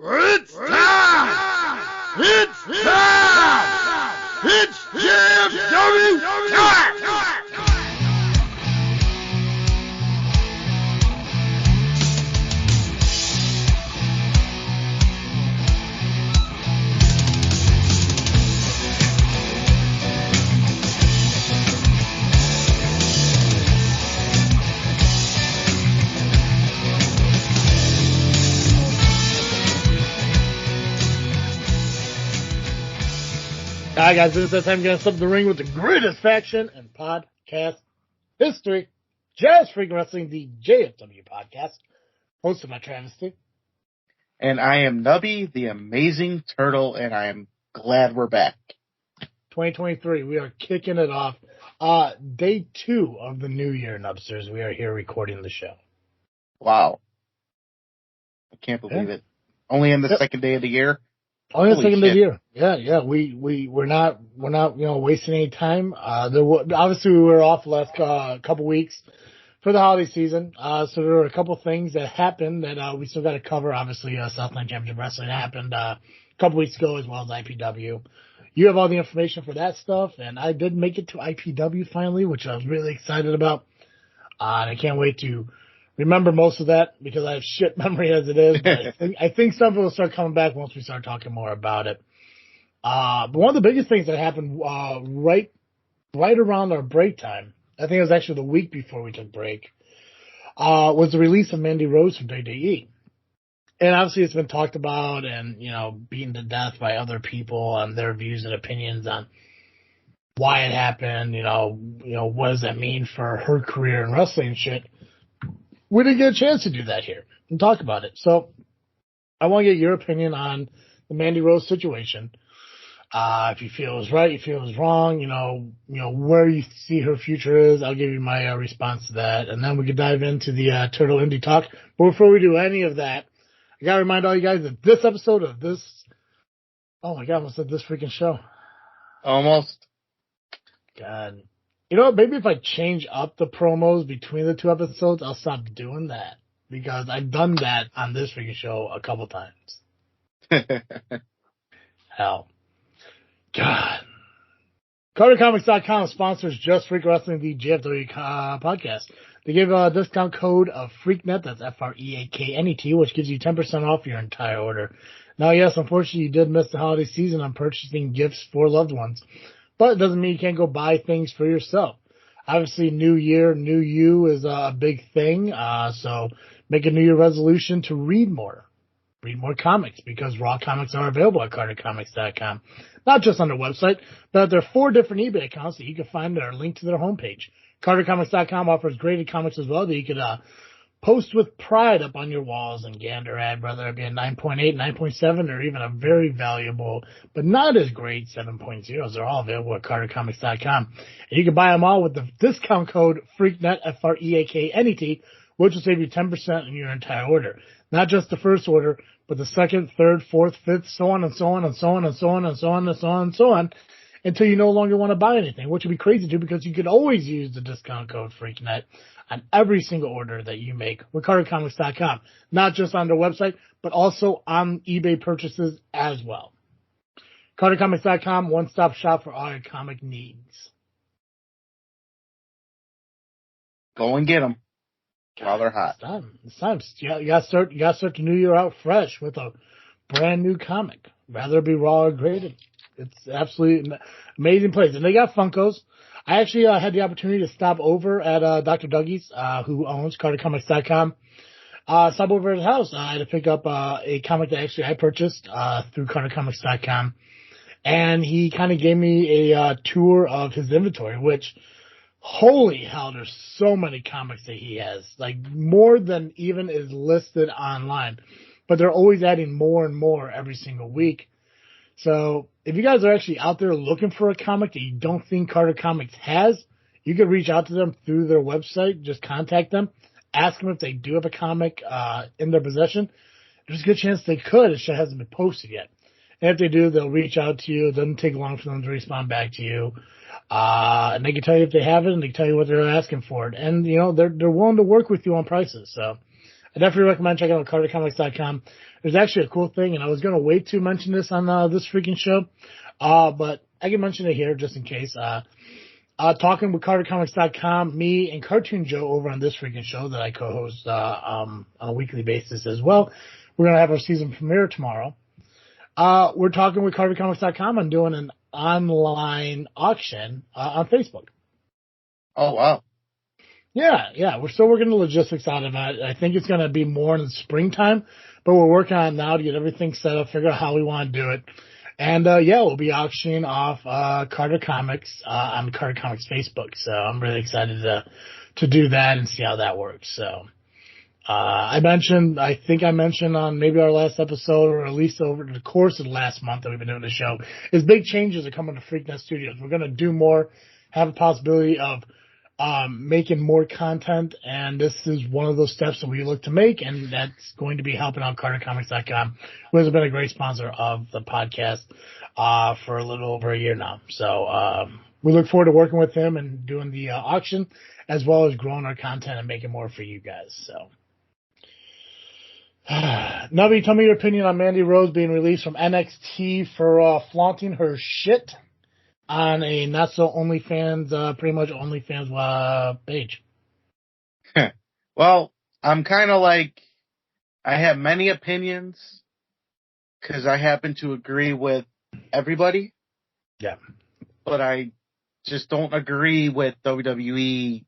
It's time! It's time! It's JFW time! Alright guys, this is the time we're going to step in the ring with the greatest faction in podcast history. Just Freakin Wrestling, the JFW Podcast, hosted by Travesty. And I am Nubby, the amazing turtle, and I am glad we're back. 2023, we are kicking it off. Day 2 of the new year, Nubsters. We are here recording the show. Wow. I can't believe it. Only in the second day of the year? Only the second day of the year. Yeah. We're not, wasting any time. Obviously we were off the last couple weeks for the holiday season. So there were a couple things that happened that we still got to cover. Obviously, Southland Championship Wrestling happened a couple weeks ago, as well as IPW. You have all the information for that stuff, and I did make it to IPW finally, which I was really excited about. And I can't wait to remember most of that because I have shit memory as it is. But I think some of it will start coming back once we start talking more about it. But one of the biggest things that happened right around our break time, I think it was actually the week before we took break, was the release of Mandy Rose from WWE. And obviously it's been talked about and, beaten to death by other people on their views and opinions on why it happened, what does that mean for her career in wrestling and shit. We didn't get a chance to do that here and talk about it. So I want to get your opinion on the Mandy Rose situation. If you feel it was right, you feel it was wrong, where you see her future is, I'll give you my response to that. And then we can dive into the Turtle Indie Talk. But before we do any of that, I got to remind all you guys that this episode of this, oh my God, I almost said this freaking show. Almost. God. You know what? Maybe if I change up the promos between the two episodes, I'll stop doing that. Because I've done that on this freaking show a couple times. Hell. God. CarterComics.com sponsors Just Freak Wrestling, the JFW podcast. They give a discount code of FreakNet, that's FREAKNET, which gives you 10% off your entire order. Now, yes, unfortunately, you did miss the holiday season on purchasing gifts for loved ones. But it doesn't mean you can't go buy things for yourself. Obviously, new year, new you is a big thing. So make a new year resolution to read more. Read more comics because raw comics are available at CarterComics.com. Not just on their website, but there are 4 different eBay accounts that you can find that are linked to their homepage. CarterComics.com offers graded comics as well that you could post with pride up on your walls and gander at, whether it be a 9.8, 9.7, or even a very valuable, but not as great 7.0s. They're all available at CarterComics.com. And you can buy them all with the discount code FreakNet, FREAKNET, which will save you 10% on your entire order. Not just the first order, but the second, third, fourth, fifth, so on and so on and so on and so on and so on and so on and so on, until you no longer want to buy anything, which would be crazy too because you could always use the discount code FreakNet on every single order that you make with CarterComics.com. Not just on their website, but also on eBay purchases as well. CarterComics.com, one-stop shop for all your comic needs. Go and get them while they're hot. It's time. You got to start the new year out fresh with a brand new comic. Rather it be raw or graded. It's absolutely amazing place. And they got Funkos. I actually had the opportunity to stop over at Dr. Dougie's, who owns CarterComics.com. Stop over at his house. I had to pick up a comic that actually I purchased through CarterComics.com. And he kind of gave me a tour of his inventory, which, holy hell, there's so many comics that he has. Like, more than even is listed online. But they're always adding more and more every single week. So if you guys are actually out there looking for a comic that you don't think Carter Comics has, you can reach out to them through their website. Just contact them. Ask them if they do have a comic in their possession. There's a good chance they could. It just hasn't been posted yet. And if they do, they'll reach out to you. It doesn't take long for them to respond back to you. And they can tell you if they have it, and they can tell you what they're asking for it. And, they're willing to work with you on prices. So I definitely recommend checking out CarterComics.com. There's actually a cool thing, and I was going to wait to mention this on this freaking show, but I can mention it here just in case. Talking with CarterComics.com, me and Cartoon Joe over on this freaking show that I co-host on a weekly basis as well. We're going to have our season premiere tomorrow. We're talking with CarterComics.com and doing an online auction on Facebook. Oh, wow. Yeah. We're still working the logistics out of it. I think it's going to be more in the springtime, but we're working on it now to get everything set up, figure out how we want to do it. And, we'll be auctioning off Carter Comics on Carter Comics Facebook. So I'm really excited to do that and see how that works. So I think I mentioned on maybe our last episode, or at least over the course of the last month that we've been doing the show, is big changes are coming to Freaknet Studios. We're going to do more, have a possibility of making more content, and this is one of those steps that we look to make, and that's going to be helping out CarterComics.com, who has been a great sponsor of the podcast for a little over a year now. So we look forward to working with him and doing the auction, as well as growing our content and making more for you guys. So, Nubby, tell me your opinion on Mandy Rose being released from NXT for flaunting her shit on a not so OnlyFans, pretty much OnlyFans page. Well, I'm kind of like, I have many opinions because I happen to agree with everybody. Yeah. But I just don't agree with WWE,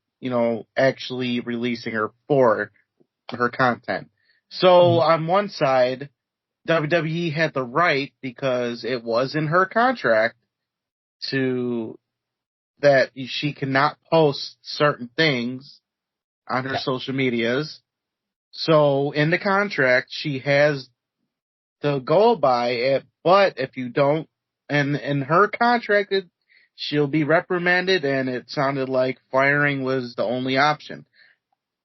actually releasing her for her content. So on one side, WWE had the right, because it was in her contract, that she cannot post certain things on her social medias. So in the contract, she has to go by it, but if you don't, and in her contract, she'll be reprimanded, and it sounded like firing was the only option.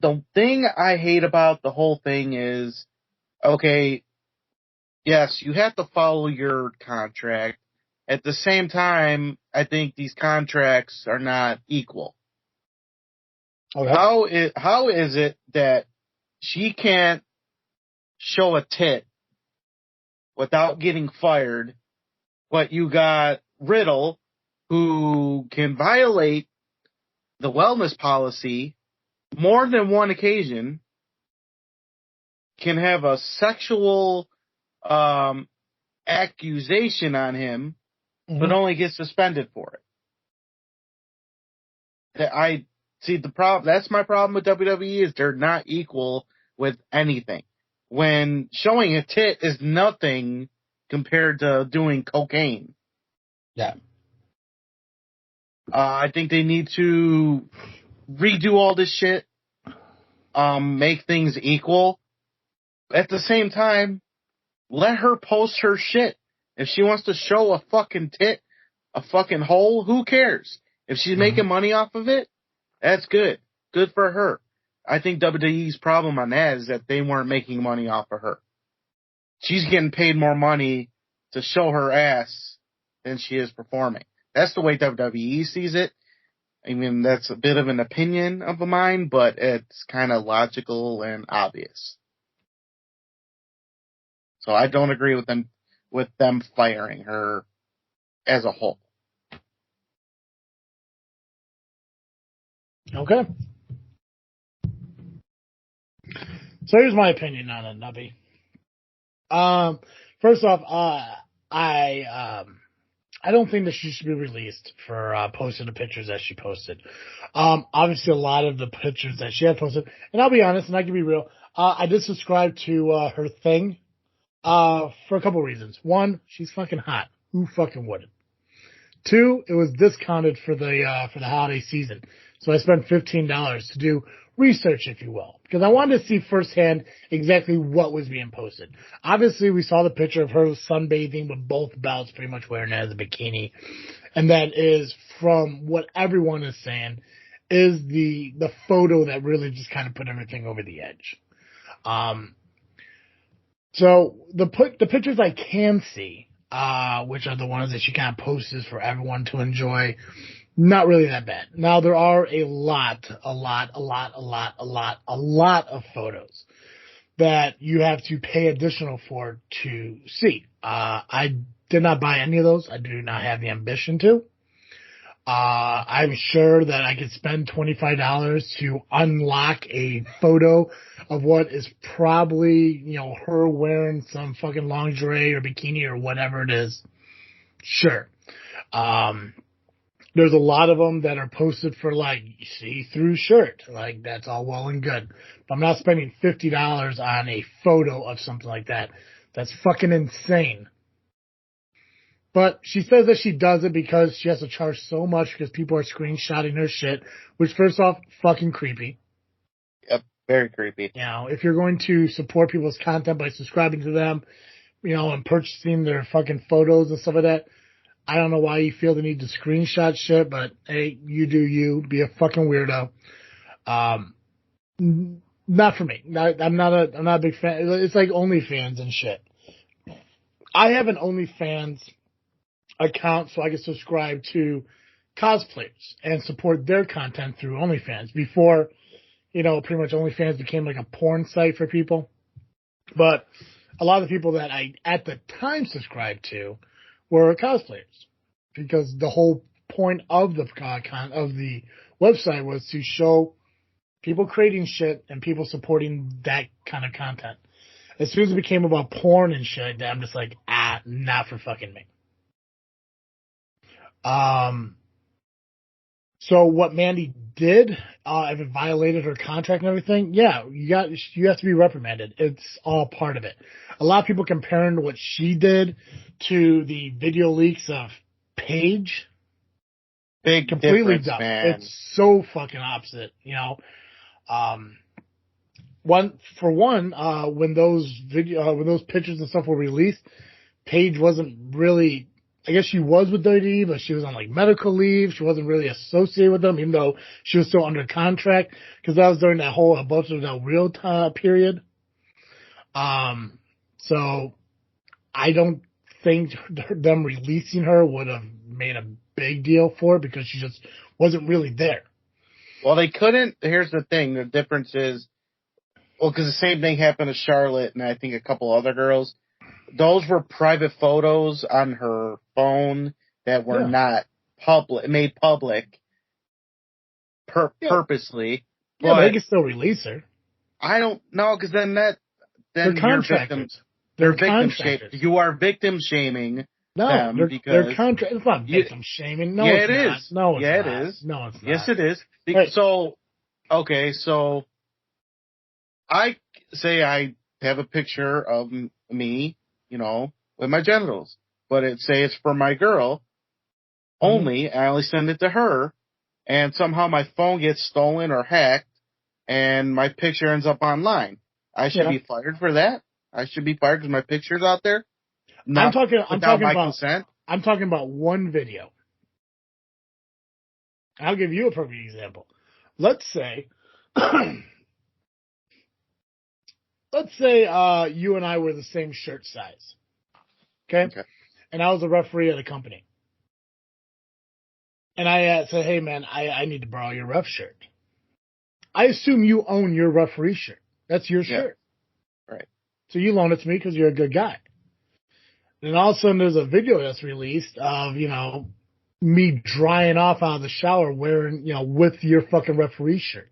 The thing I hate about the whole thing is, okay, yes, you have to follow your contract. At the same time, I think these contracts are not equal. Okay. How is it that she can't show a tit without getting fired, but you got Riddle, who can violate the wellness policy more than one occasion, can have a sexual accusation on him, but only gets suspended for it. I see the problem. That's my problem with WWE, is they're not equal with anything. When showing a tit is nothing compared to doing cocaine. Yeah. I think they need to redo all this shit, make things equal. At the same time, let her post her shit. If she wants to show a fucking tit, a fucking hole, who cares? If she's making money off of it, that's good. Good for her. I think WWE's problem on that is that they weren't making money off of her. She's getting paid more money to show her ass than she is performing. That's the way WWE sees it. I mean, that's a bit of an opinion of mine, but it's kind of logical and obvious. So I don't agree with them firing her as a whole. Okay. So here's my opinion on it, Nubby. First off, I don't think that she should be released for posting the pictures that she posted. Obviously, a lot of the pictures that she had posted, and I'll be honest, and I can be real, I did subscribe to her thing for a couple reasons. One, she's fucking hot. Who fucking wouldn't? Two, it was discounted for the holiday season, so I spent $15 to do research, if you will, because I wanted to see firsthand exactly what was being posted. Obviously, we saw the picture of her sunbathing with both belts pretty much wearing it as a bikini, and that is, from what everyone is saying, is the photo that really just kind of put everything over the edge. So the pictures I can see, which are the ones that she kind of posts for everyone to enjoy, not really that bad. Now, there are a lot of photos that you have to pay additional for to see. I did not buy any of those. I do not have the ambition to. I'm sure that I could spend $25 to unlock a photo of what is probably, her wearing some fucking lingerie or bikini or whatever it is. Sure. There's a lot of them that are posted for like see-through shirt. Like that's all well and good. But I'm not spending $50 on a photo of something like that. That's fucking insane. But she says that she does it because she has to charge so much because people are screenshotting her shit, which first off, fucking creepy. Yep, very creepy. If you're going to support people's content by subscribing to them, and purchasing their fucking photos and stuff like that, I don't know why you feel the need to screenshot shit, but hey, you do you. Be a fucking weirdo. Not for me. I'm not a big fan. It's like OnlyFans and shit. I have an OnlyFans account so I can subscribe to cosplayers and support their content through OnlyFans before, pretty much OnlyFans became like a porn site for people. But a lot of the people that I at the time subscribed to were cosplayers because the whole point of the website was to show people creating shit and people supporting that kind of content. As soon as it became about porn and shit, I'm just like, not for fucking me. So what Mandy did, if it violated her contract and everything, yeah, you have to be reprimanded. It's all part of it. A lot of people comparing what she did to the video leaks of Paige. Big completely difference, dumb. man. It's so fucking opposite, when those pictures and stuff were released, Paige wasn't really. I guess she was with WWE, but she was on like medical leave. She wasn't really associated with them, even though she was still under contract because that was during that whole Alberto Del Rio period. So I don't think them releasing her would have made a big deal for it because she just wasn't really there. Well, they couldn't. Here's the thing. The difference is, because the same thing happened to Charlotte and I think a couple other girls. Those were private photos on her phone that were not made public purposely. Yeah, but they can still release her. I don't know, because then they're contractors. They're victim shaming. You are victim shaming them because they're contractors. It's not victim shaming. No, yeah, it's it not. is. No, it's yeah, not. it is. No, it's not. Yes, it is. Right. So I say I have a picture of me, with my genitals, but it's for my girl only. Mm-hmm. I only send it to her, and somehow my phone gets stolen or hacked, and my picture ends up online. I should be fired for that. I should be fired because my picture's out there. I'm talking about consent. I'm talking about one video. I'll give you a perfect example. Let's say you and I were the same shirt size. Okay? And I was a referee at a company. And I said, hey, man, I need to borrow your ref shirt. I assume you own your referee shirt. That's your shirt. Right. So you loan it to me because you're a good guy. And all of a sudden there's a video that's released of, me drying off out of the shower wearing, with your fucking referee shirt.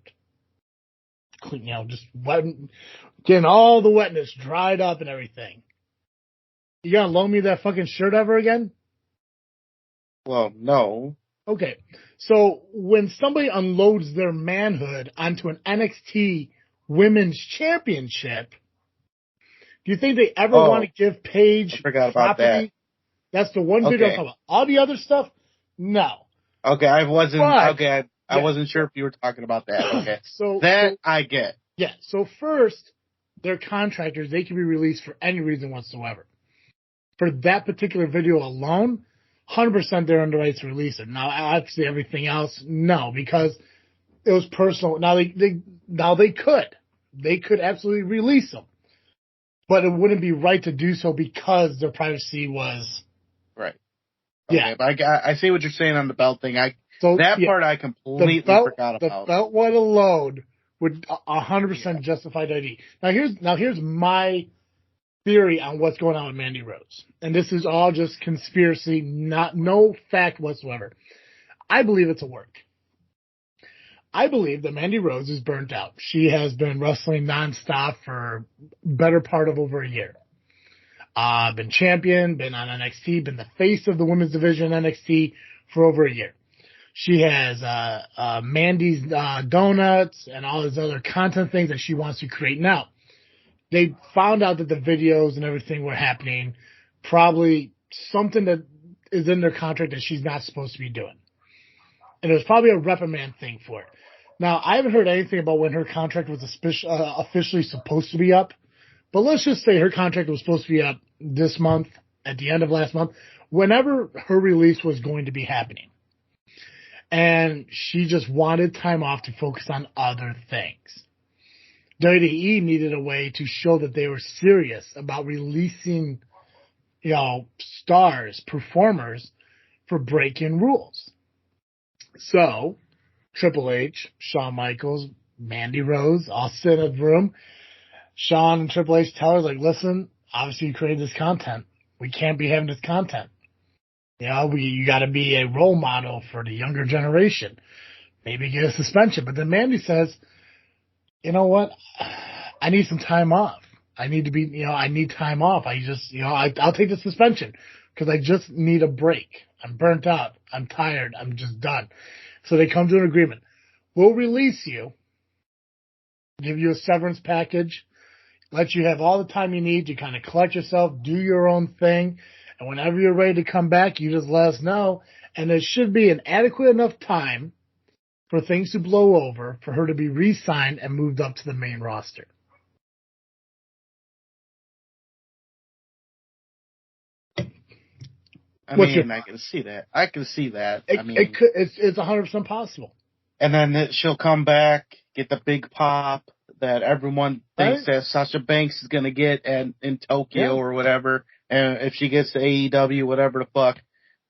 Just getting all the wetness dried up and everything. You gonna loan me that fucking shirt ever again? Well, no. Okay. So when somebody unloads their manhood onto an NXT Women's Championship, do you think they ever want to give Paige property? That's the one video I'm talking about. All the other stuff, no. Okay, I wasn't sure if you were talking about that. Okay. So I get. Yeah. So first, they're contractors. They can be released for any reason whatsoever. For that particular video alone, 100% they're under rights to release it. Now, obviously, everything else, no, because it was personal. Now they could absolutely release them, but it wouldn't be right to do so because their privacy was right. Okay, yeah, but I see what you're saying on the belt thing. Part I completely forgot about. The belt one alone would 100% justify WWE. Now here's my theory on what's going on with Mandy Rose. And this is all just conspiracy, no fact whatsoever. I believe it's a work. I believe that Mandy Rose is burnt out. She has been wrestling nonstop for better part of over a year. Been champion, been on NXT, been the face of the women's division NXT for over a year. She has Mandy's Donuts and all these other content things that she wants to create now. They found out that the videos and everything were happening, probably something that is in their contract that she's not supposed to be doing. And there's probably a reprimand thing for it. Now, I haven't heard anything about when her contract was officially supposed to be up, but let's just say her contract was supposed to be up this month, at the end of last month, whenever her release was going to be happening. And she just wanted time off to focus on other things. WWE needed a way to show that they were serious about releasing, stars, performers for breaking rules. So, Triple H, Shawn Michaels, Mandy Rose all sit in a room. Shawn and Triple H tell her, like, listen, obviously you created this content. We can't be having this content. You got to be a role model for the younger generation. Maybe get a suspension. But then Mandy says, you know what? I need some time off. I need to be, I need time off. I'll take the suspension because I just need a break. I'm burnt out. I'm tired. I'm just done. So they come to an agreement. We'll release you, give you a severance package, let you have all the time you need to kind of collect yourself, do your own thing. And whenever you're ready to come back, you just let us know. And there should be an adequate enough time for things to blow over, for her to be re-signed and moved up to the main roster. I can see that. It's 100% possible. And then she'll come back, get the big pop that everyone thinks that Sasha Banks is going to get in Tokyo or whatever. And if she gets to AEW, whatever the fuck.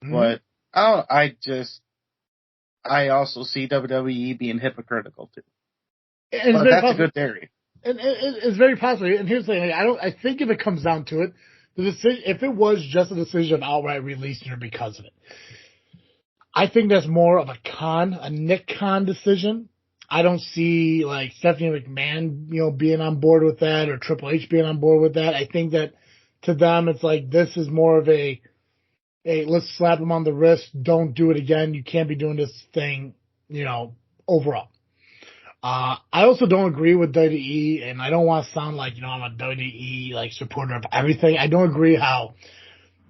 Mm-hmm. But I also see WWE being hypocritical too. But that's a good theory. And it's very possible. And here's the thing: I think if it comes down to it, the decision, if it was just a decision of outright releasing her because of it, I think that's more of a Nick Khan decision. I don't see like Stephanie McMahon, being on board with that, or Triple H being on board with that. I think that to them, it's like this is more of a let's slap him on the wrist. Don't do it again. You can't be doing this thing, overall. I also don't agree with WWE, and I don't want to sound like, I'm a WWE supporter of everything. I don't agree how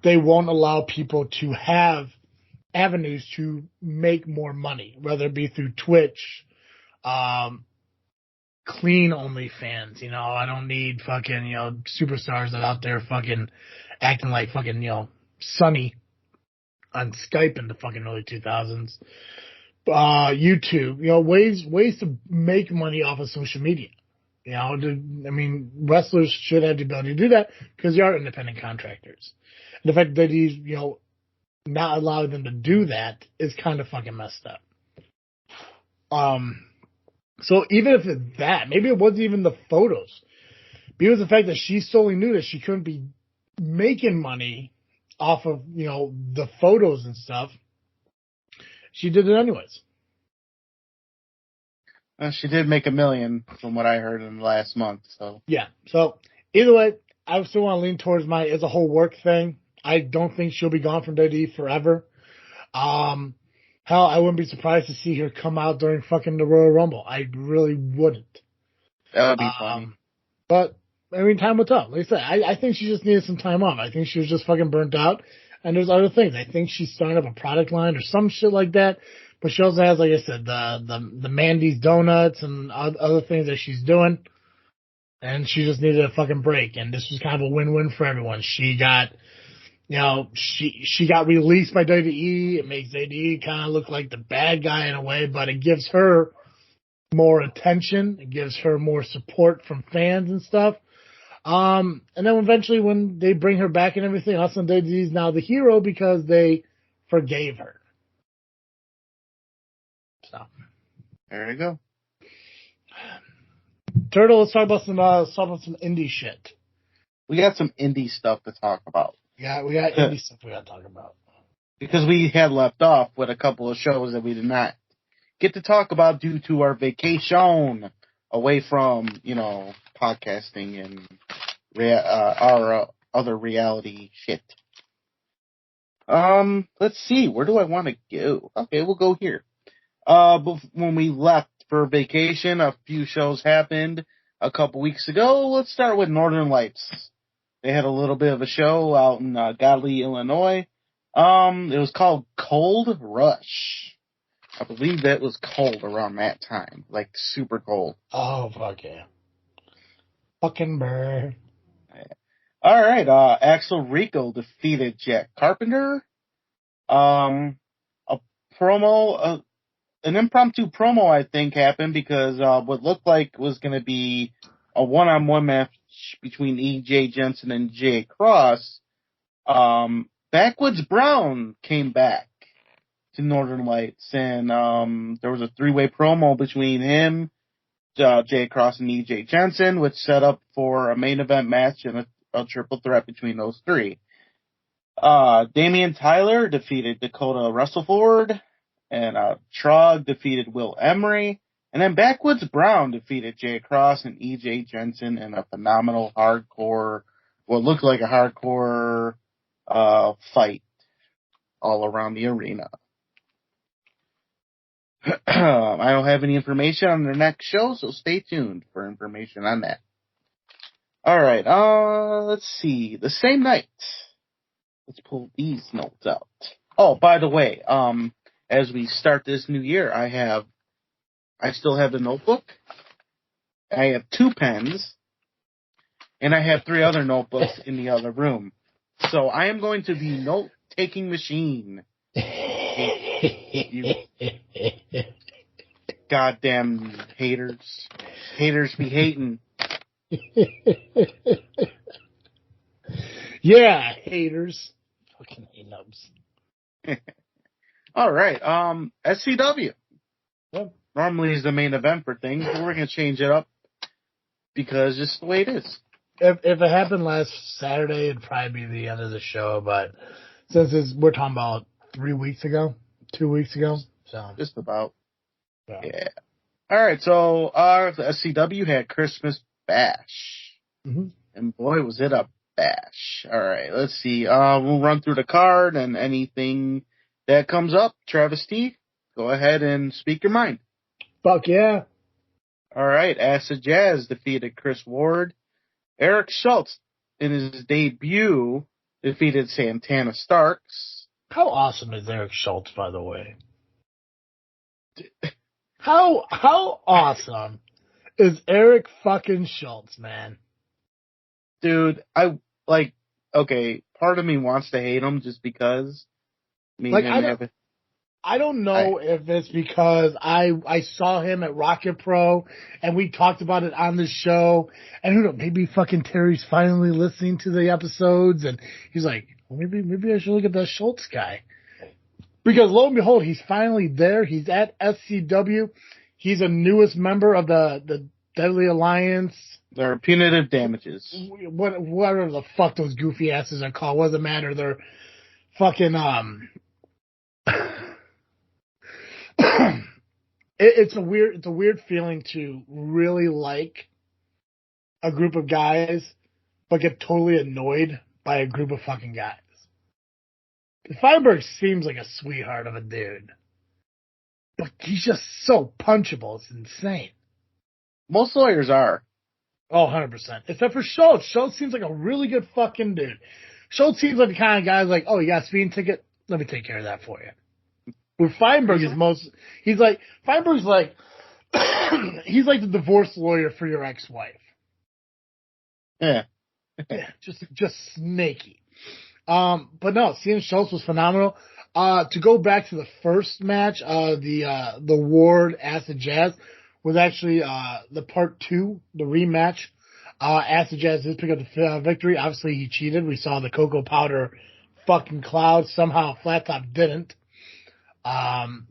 they won't allow people to have avenues to make more money, whether it be through Twitch, clean OnlyFans. I don't need fucking, superstars that out there fucking acting like fucking, Sunny on Skype in the fucking early 2000s. YouTube, ways to make money off of social media. Wrestlers should have the ability to do that because they are independent contractors. And the fact that he's, not allowing them to do that is kind of fucking messed up. So even if it's that, maybe it wasn't even the photos. Because the fact that she solely knew that she couldn't be making money off of, the photos and stuff, she did it anyways. She did make $1 million from what I heard in the last month. So yeah. So either way, I still want to lean towards it's a whole work thing. I don't think she'll be gone from WWE forever. Hell, I wouldn't be surprised to see her come out during fucking the Royal Rumble. I really wouldn't. That would be funny. But time will tell. Like I said, I think she just needed some time off. I think she was just fucking burnt out. And there's other things. I think she's starting up a product line or some shit like that. But she also has, like I said, the Mandy's Donuts and other things that she's doing. And she just needed a fucking break. And this was kind of a win-win for everyone. She got, she got released by WWE. It makes WWE kind of look like the bad guy in a way, but it gives her more attention. It gives her more support from fans and stuff. And then eventually when they bring her back and everything, Austin WWE is now the hero because they forgave her. So there you go. Turtle, let's talk about some indie shit. We got some indie stuff to talk about. Yeah, we got indie stuff we got to talk about. Because we had left off with a couple of shows that we did not get to talk about due to our vacation away from, podcasting and our other reality shit. Let's see. Where do I want to go? Okay, we'll go here. When we left for vacation, a few shows happened a couple weeks ago. Let's start with Northern Lights. They had a little bit of a show out in Godley, Illinois. It was called Cold Rush. I believe that was cold around that time, like super cold. Oh, fuck yeah. Fucking burn. All right, Axel Rico defeated Jack Carpenter. A promo, an impromptu promo, I think, happened because what looked like was going to be a one-on-one match between EJ Jensen and Jay Cross. Backwoods Brown came back to Northern Lights, and there was a three-way promo between him, Jay Cross, and EJ Jensen, which set up for a main event match and a triple threat between those three. Damian Tyler defeated Dakota Russellford, and Trog defeated Will Emery, and then Backwoods Brown defeated Jay Cross and EJ Jensen in a phenomenal hardcore, what looked like a hardcore fight all around the arena. I don't have any information on their next show, so stay tuned for information on that. All right, let's see. The same night, let's pull these notes out. Oh, by the way, as we start this new year, I still have the notebook. I have 2 pens, and I have 3 other notebooks in the other room. So I am going to be note-taking machine. You goddamn haters. Haters be hating. Yeah, haters. Fucking hate nubs. All right. SCW. Yep. Normally is the main event for things, but we're going to change it up because it's the way it is. If it happened last Saturday, it'd probably be the end of the show, but since we're talking about 3 weeks ago, 2 weeks ago, so. Just about. Yeah. All right, so the SCW had Christmas Bash. Mm-hmm. And boy, was it a bash. All right, let's see. We'll run through the card and anything that comes up. Travis T, go ahead and speak your mind. Fuck yeah. All right, Acid Jazz defeated Chris Ward. Eric Schultz, in his debut, defeated Santana Starks. How awesome is Eric Schultz, by the way? How awesome is Eric fucking Schultz, man? Dude, okay, part of me wants to hate him just because. I don't know if it's because I saw him at Rocket Pro and we talked about it on the show, and who knows, maybe fucking Terry's finally listening to the episodes and he's like, well, maybe I should look at that Schultz guy. Because lo and behold, he's finally there. He's at SCW. He's a newest member of the Deadly Alliance. They're punitive damages. Whatever the fuck those goofy asses are called. What does it matter? They're fucking, it's a weird feeling to really like a group of guys, but get totally annoyed by a group of fucking guys. Feinberg seems like a sweetheart of a dude, but he's just so punchable. It's insane. Most lawyers are. Oh, 100%. Except for Schultz. Schultz seems like a really good fucking dude. Schultz seems like the kind of guy who's like, oh, you got a speeding ticket? Let me take care of that for you. Where Feinberg is Feinberg's like, he's like the divorce lawyer for your ex-wife. Yeah. Yeah, just snaky. But no, seeing Schultz was phenomenal. To go back to the first match, the Ward Acid Jazz was actually, the part 2, the rematch. Acid Jazz did pick up the victory. Obviously he cheated. We saw the cocoa powder fucking cloud. Somehow Flat Top didn't.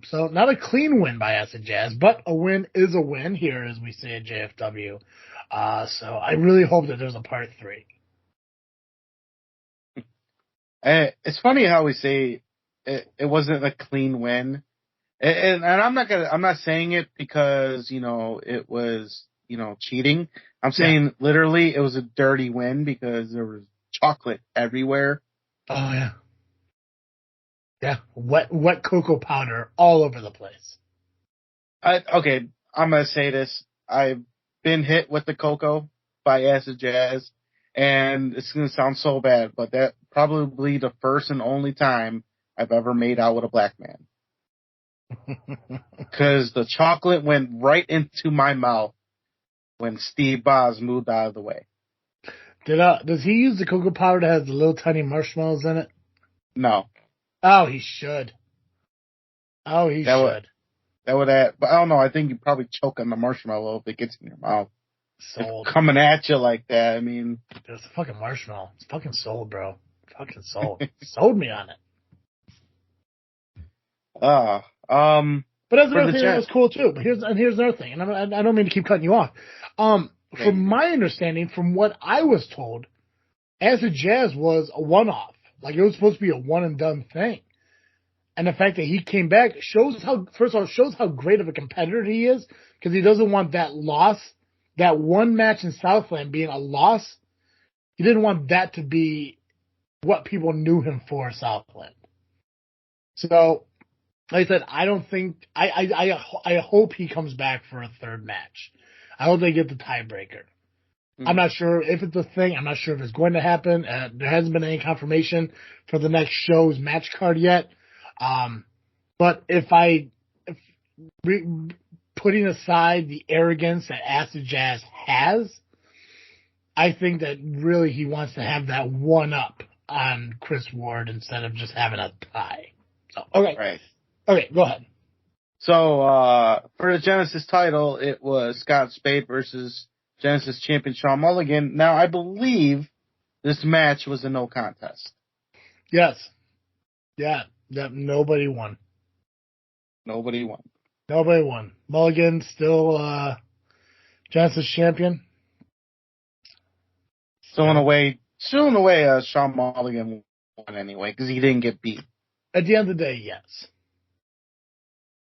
So not a clean win by Acid Jazz, but a win is a win here, as we say at JFW. So I really hope that there's a part 3. It's funny how we say it wasn't a clean win. And I'm not saying it because, it was, cheating. I'm saying literally it was a dirty win because there was chocolate everywhere. Oh yeah. Yeah. Wet cocoa powder all over the place. Okay. I'm going to say this. I've been hit with the cocoa by Acid Jazz, and it's going to sound so bad, but that probably the first and only time I've ever made out with a black man. Because the chocolate went right into my mouth when Steve Boz moved out of the way. Does he use the cocoa powder that has the little tiny marshmallows in it? No. Oh, he should. Oh, he should. That would add, but I don't know. I think you probably choke on the marshmallow if it gets in your mouth. Sold. If coming at you like that, I mean. It's a fucking marshmallow. It's fucking sold, bro. Fucking sold. Sold me on it. But as another thing, that was cool too. But here's another thing, and I don't mean to keep cutting you off. From my understanding, from what I was told, Acid Jazz was a one-off. Like, it was supposed to be a one-and-done thing. And the fact that he came back shows how great of a competitor he is, because he doesn't want that loss, that one match in Southland being a loss. He didn't want that to be what people knew him for, Southland. So, like I said, I hope he comes back for a third match. I hope they get the tiebreaker. I'm not sure if it's a thing. I'm not sure if it's going to happen. There hasn't been any confirmation for the next show's match card yet. But putting aside the arrogance that Acid Jazz has, I think that really he wants to have that one up on Chris Ward instead of just having a tie. So, okay. Right. Okay, go ahead. So, for the Genesis title, it was Scott Spade versus Genesis champion Sean Mulligan. Now, I believe this match was a no contest. Yes. Yeah, that nobody won. Nobody won. Mulligan still Genesis champion. Still in a way, Sean Mulligan won anyway because he didn't get beat. At the end of the day, yes.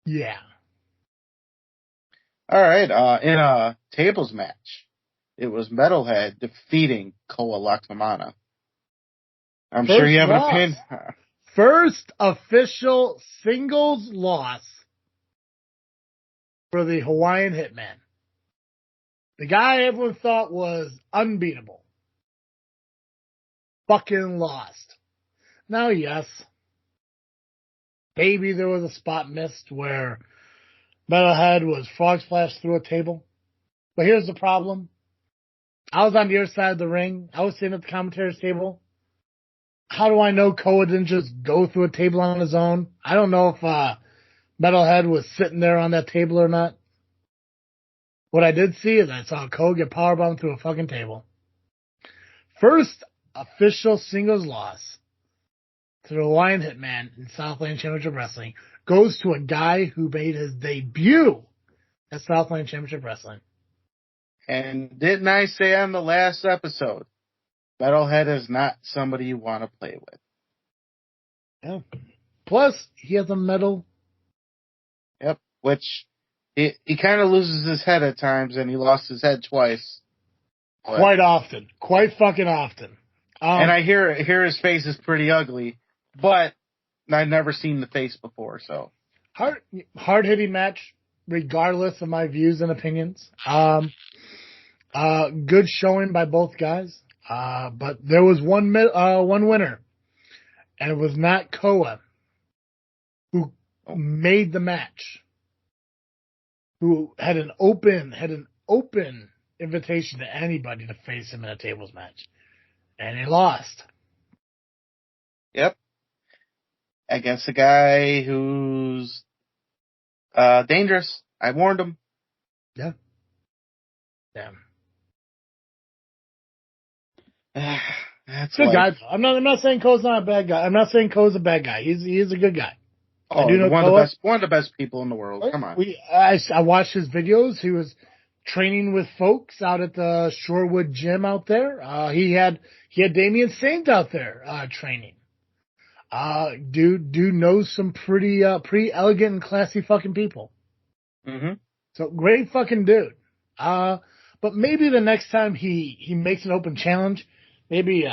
Yeah. All right. In a tables match, it was Metalhead defeating Koa Laksamana. I'm sure you have an opinion. First official singles loss for the Hawaiian Hitman. The guy everyone thought was unbeatable. Fucking lost. Now, yes. Maybe there was a spot missed where Metalhead was frog splashed through a table. But here's the problem. I was on the other side of the ring. I was sitting at the commentator's table. How do I know Koa didn't just go through a table on his own? I don't know if Metalhead was sitting there on that table or not. What I did see is I saw Koa get powerbombed through a fucking table. First official singles loss to the Hawaiian Hitman in Southland Championship Wrestling goes to a guy who made his debut at Southland Championship Wrestling. And didn't I say on the last episode, Metalhead is not somebody you want to play with. Yeah. Plus, he has a medal. Yep, which he kind of loses his head at times, and he lost his head twice. Quite often. Quite fucking often. And I hear his face is pretty ugly, but I've never seen the face before, so. Hard-hitting match, regardless of my views and opinions. Good showing by both guys. But there was one winner, and it was not Koa, who made the match, who had an open invitation to anybody to face him in a tables match, and he lost. Yep, against a guy who's dangerous. I warned him. Yeah. Damn. That's good guy. I'm not saying Koa's not a bad guy. I'm not saying Koa's a bad guy. He is a good guy. Oh, I do know one of the best people in the world. Come on. I watched his videos. He was training with folks out at the Shorewood gym out there. He had Damian Saint out there training. Dude knows some pretty elegant and classy fucking people. Mm-hmm. So great fucking dude. But maybe the next time he makes an open challenge, maybe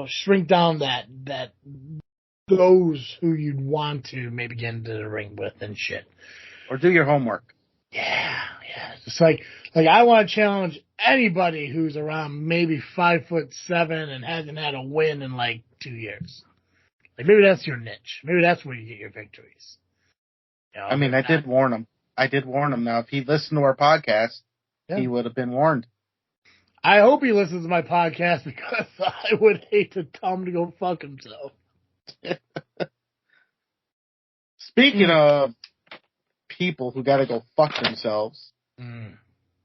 shrink down that those who you'd want to maybe get into the ring with and shit. Or do your homework. Yeah. It's like I want to challenge anybody who's around maybe 5'7" and hasn't had a win in like 2 years. Like maybe that's your niche. Maybe that's where you get your victories. You know, I did warn him. Now, if he listened to our podcast, he would have been warned. I hope he listens to my podcast because I would hate to tell him to go fuck himself. Speaking of people who got to go fuck themselves,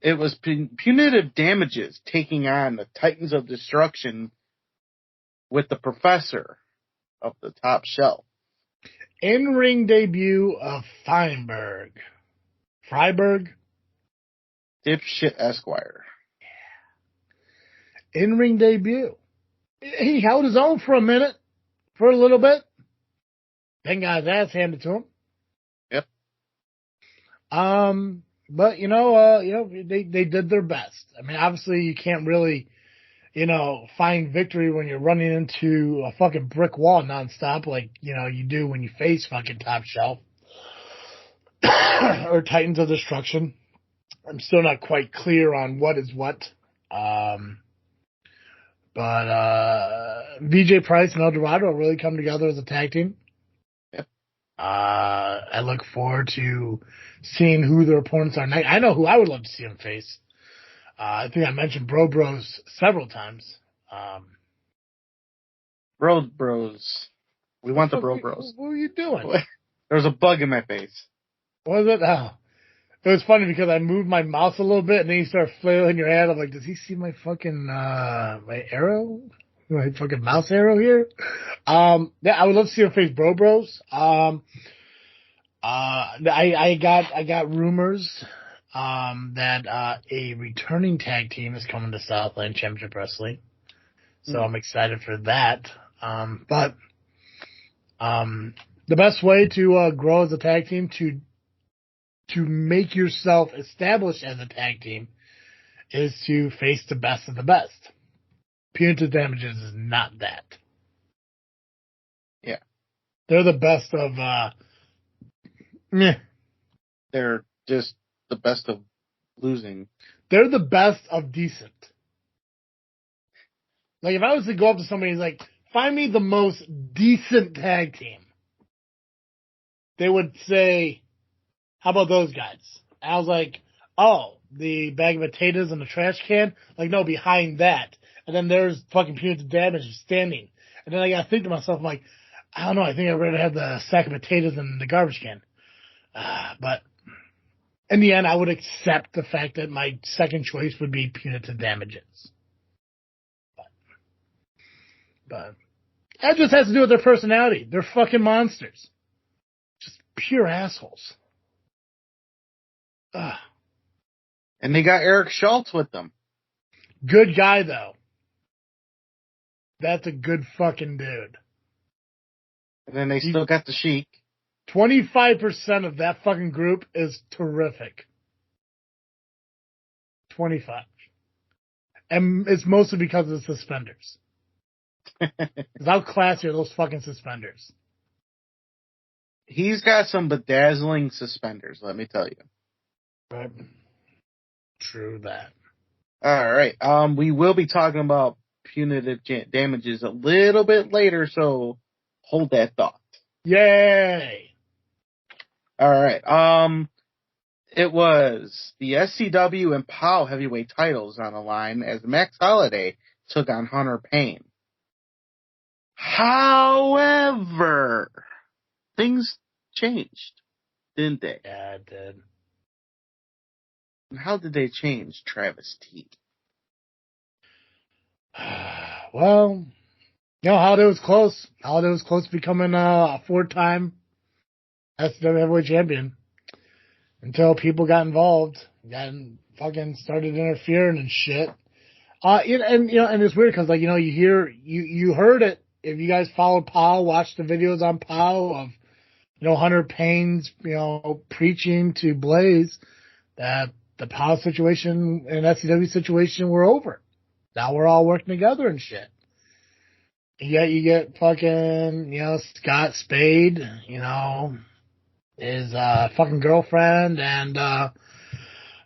it was punitive damages taking on the Titans of Destruction with the Professor of the Top Shelf. In-ring debut of Freiberg. Dipshit Esquire. Yeah. In-ring debut. He held his own for a little bit. Then got his ass handed to him. Yep. But they did their best. I mean, obviously you can't really, find victory when you're running into a fucking brick wall nonstop like, you do when you face fucking Top Shelf or Titans of Destruction. I'm still not quite clear on what is what. But VJ Price and El Dorado really come together as a tag team. Yep. I look forward to seeing who their opponents are. I know who I would love to see them face. I think I mentioned Bros several times. Bros. We want the Bros. What were you doing? There's a bug in my face. What was it? Oh. It was funny because I moved my mouse a little bit and then you start flailing your head. I'm like, does he see my fucking, my arrow? My fucking mouse arrow here? I would love to see him face Bros. I got rumors, that, a returning tag team is coming to Southland Championship Wrestling. So I'm excited for that. But the best way to, grow as a tag team, to make yourself established as a tag team is to face the best of the best. Punitive Damages is not that. Yeah. They're the best of, meh. They're just the best of losing. They're the best of decent. Like, if I was to go up to somebody and like, find me the most decent tag team, they would say, how about those guys? And I was like, oh, the bag of potatoes and the trash can? Like, no, behind that. And then there's fucking Punitive Damages standing. And then I gotta think to myself, I'm like, I don't know, I think I'd rather have the sack of potatoes than the garbage can. But in the end, I would accept the fact that my second choice would be Punitive Damages. But that just has to do with their personality. They're fucking monsters. Just pure assholes. Ugh. And they got Eric Schultz with them. Good guy, though. That's a good fucking dude. And then they still got the Sheik. 25% of that fucking group is terrific. 25. And it's mostly because of the suspenders. How classy are those fucking suspenders? He's got some bedazzling suspenders, let me tell you. Right. True that. All right. We will be talking about punitive damages a little bit later, so hold that thought. Yay! All right. It was the SCW and POW heavyweight titles on the line as Max Holiday took on Hunter Payne. However, things changed, didn't they? Yeah, it did. How did they change, Travis T? Well, Holiday was close. Holiday was close to becoming a 4-time SCW heavyweight champion until people got involved, fucking started interfering and shit. And it's weird because, like, you heard it. If you guys followed POW, watched the videos on POW of, Hunter Payne's, preaching to Blaze that the POW situation and SCW situation were over. Now we're all working together and shit. You get fucking, Scott Spade, his fucking girlfriend and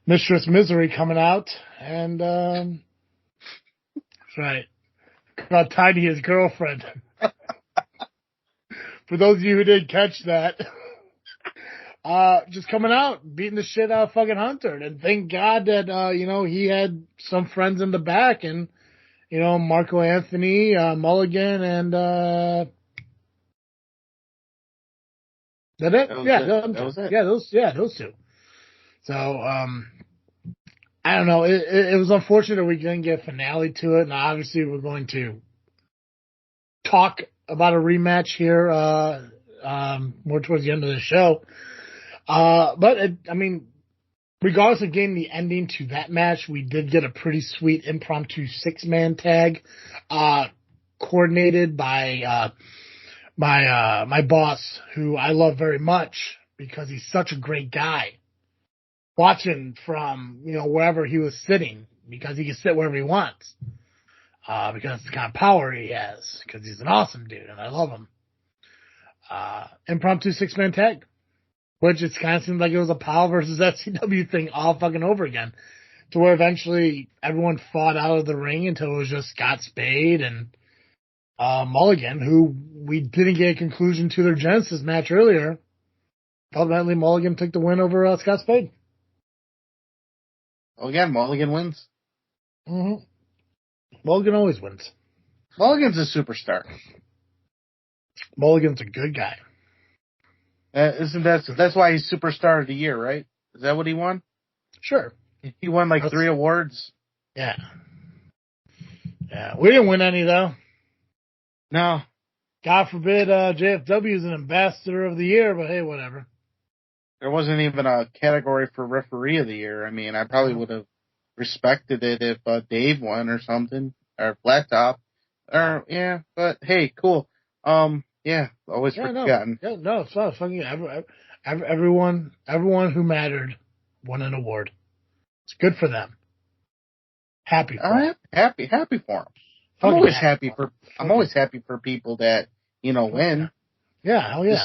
Mistress Misery coming out, and that's right. About Tiny, his girlfriend. For those of you who didn't catch that, just coming out, beating the shit out of fucking Hunter. And thank God that, he had some friends in the back and, Marco Anthony, Mulligan, and, that it? That was it. Those two. So, I don't know. It was unfortunate we didn't get a finale to it, and obviously we're going to talk about a rematch here, more towards the end of the show. Regardless of getting the ending to that match, we did get a pretty sweet impromptu 6-man tag, coordinated by, my boss, who I love very much because he's such a great guy. Watching from, wherever he was sitting, because he can sit wherever he wants. Because the kind of power he has, because he's an awesome dude, and I love him. Impromptu 6-man tag, which it kind of seemed like it was a POW versus SCW thing all fucking over again, to where eventually everyone fought out of the ring until it was just Scott Spade and Mulligan, who we didn't get a conclusion to their Genesis match earlier. Ultimately, Mulligan took the win over Scott Spade. Oh, again, Mulligan wins. Mm-hmm. Mulligan always wins. Mulligan's a superstar. Mulligan's a good guy. That's why he's Superstar of the Year, right? Is that what he won? Sure. He won 3 awards. Yeah. Yeah. We didn't win any, though. No. God forbid JFW is an ambassador of the year, but hey, whatever. There wasn't even a category for referee of the year. I mean, I probably would have respected it if Dave won or something, or Flat Top. Yeah, but hey, cool. Always forgotten. It's not fucking everyone who mattered won an award. It's good for them. Happy for them. Happy for them. I'm always happy for people that, win. Yeah, hell yeah.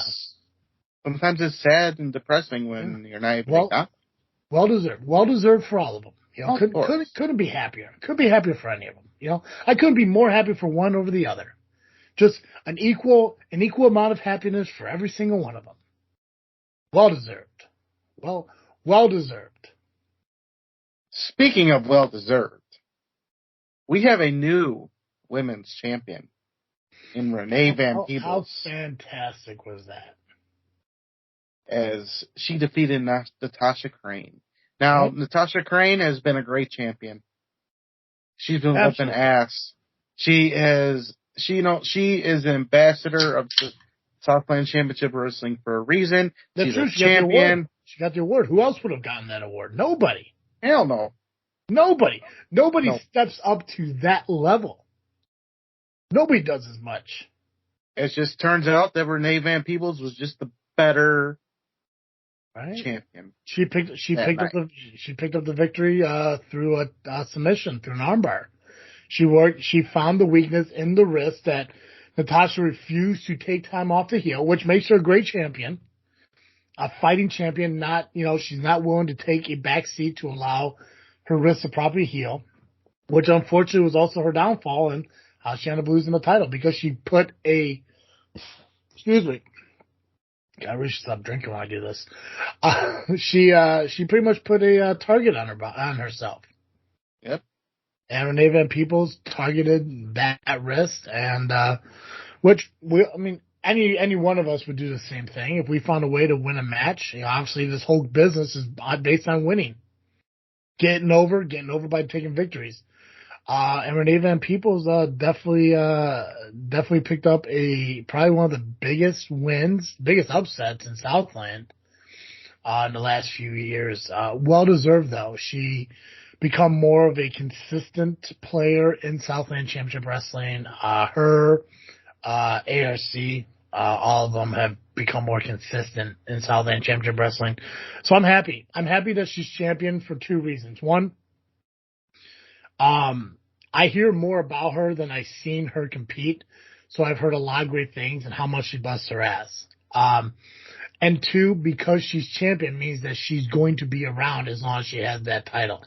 Sometimes it's sad and depressing when you're not able to. Well deserved for all of them. Couldn't be happier. Couldn't be happier for any of them. I couldn't be more happy for one over the other. Just an equal amount of happiness for every single one of them. Well deserved. Well deserved. Speaking of well deserved, we have a new women's champion in Renee Van Peebles. How fantastic was that? As she defeated Natasha Crane. Now, Natasha Crane has been a great champion. She's been whipping ass. She is an ambassador of the Southland Championship Wrestling for a reason. She's a champion. She got the award. Who else would have gotten that award? Nobody. Hell no. Nobody steps up to that level. Nobody does as much. It just turns out that Renee Van Peebles was just the better champion. She picked up the victory through a submission, through an armbar. She found the weakness in the wrist that Natasha refused to take time off the heel, which makes her a great champion. A fighting champion, she's not willing to take a back seat to allow her wrist to properly heal, which unfortunately was also her downfall and how she ended up losing the title because she put excuse me. I really should stop drinking when I do this. She pretty much put a target on herself. Yep. And Renee Van Peebles targeted that wrist, and any one of us would do the same thing if we found a way to win a match. Obviously, this whole business is based on winning, getting over by taking victories. And Renee Van Peebles definitely picked up probably one of the biggest upsets in Southland in the last few years. Well deserved though. She become more of a consistent player in Southland Championship Wrestling. Her ARC, all of them have become more consistent in Southland Championship Wrestling. So I'm happy. I'm happy that she's champion for two reasons. One, I hear more about her than I've seen her compete. So I've heard a lot of great things and how much she busts her ass. And two, because she's champion means that she's going to be around as long as she has that title.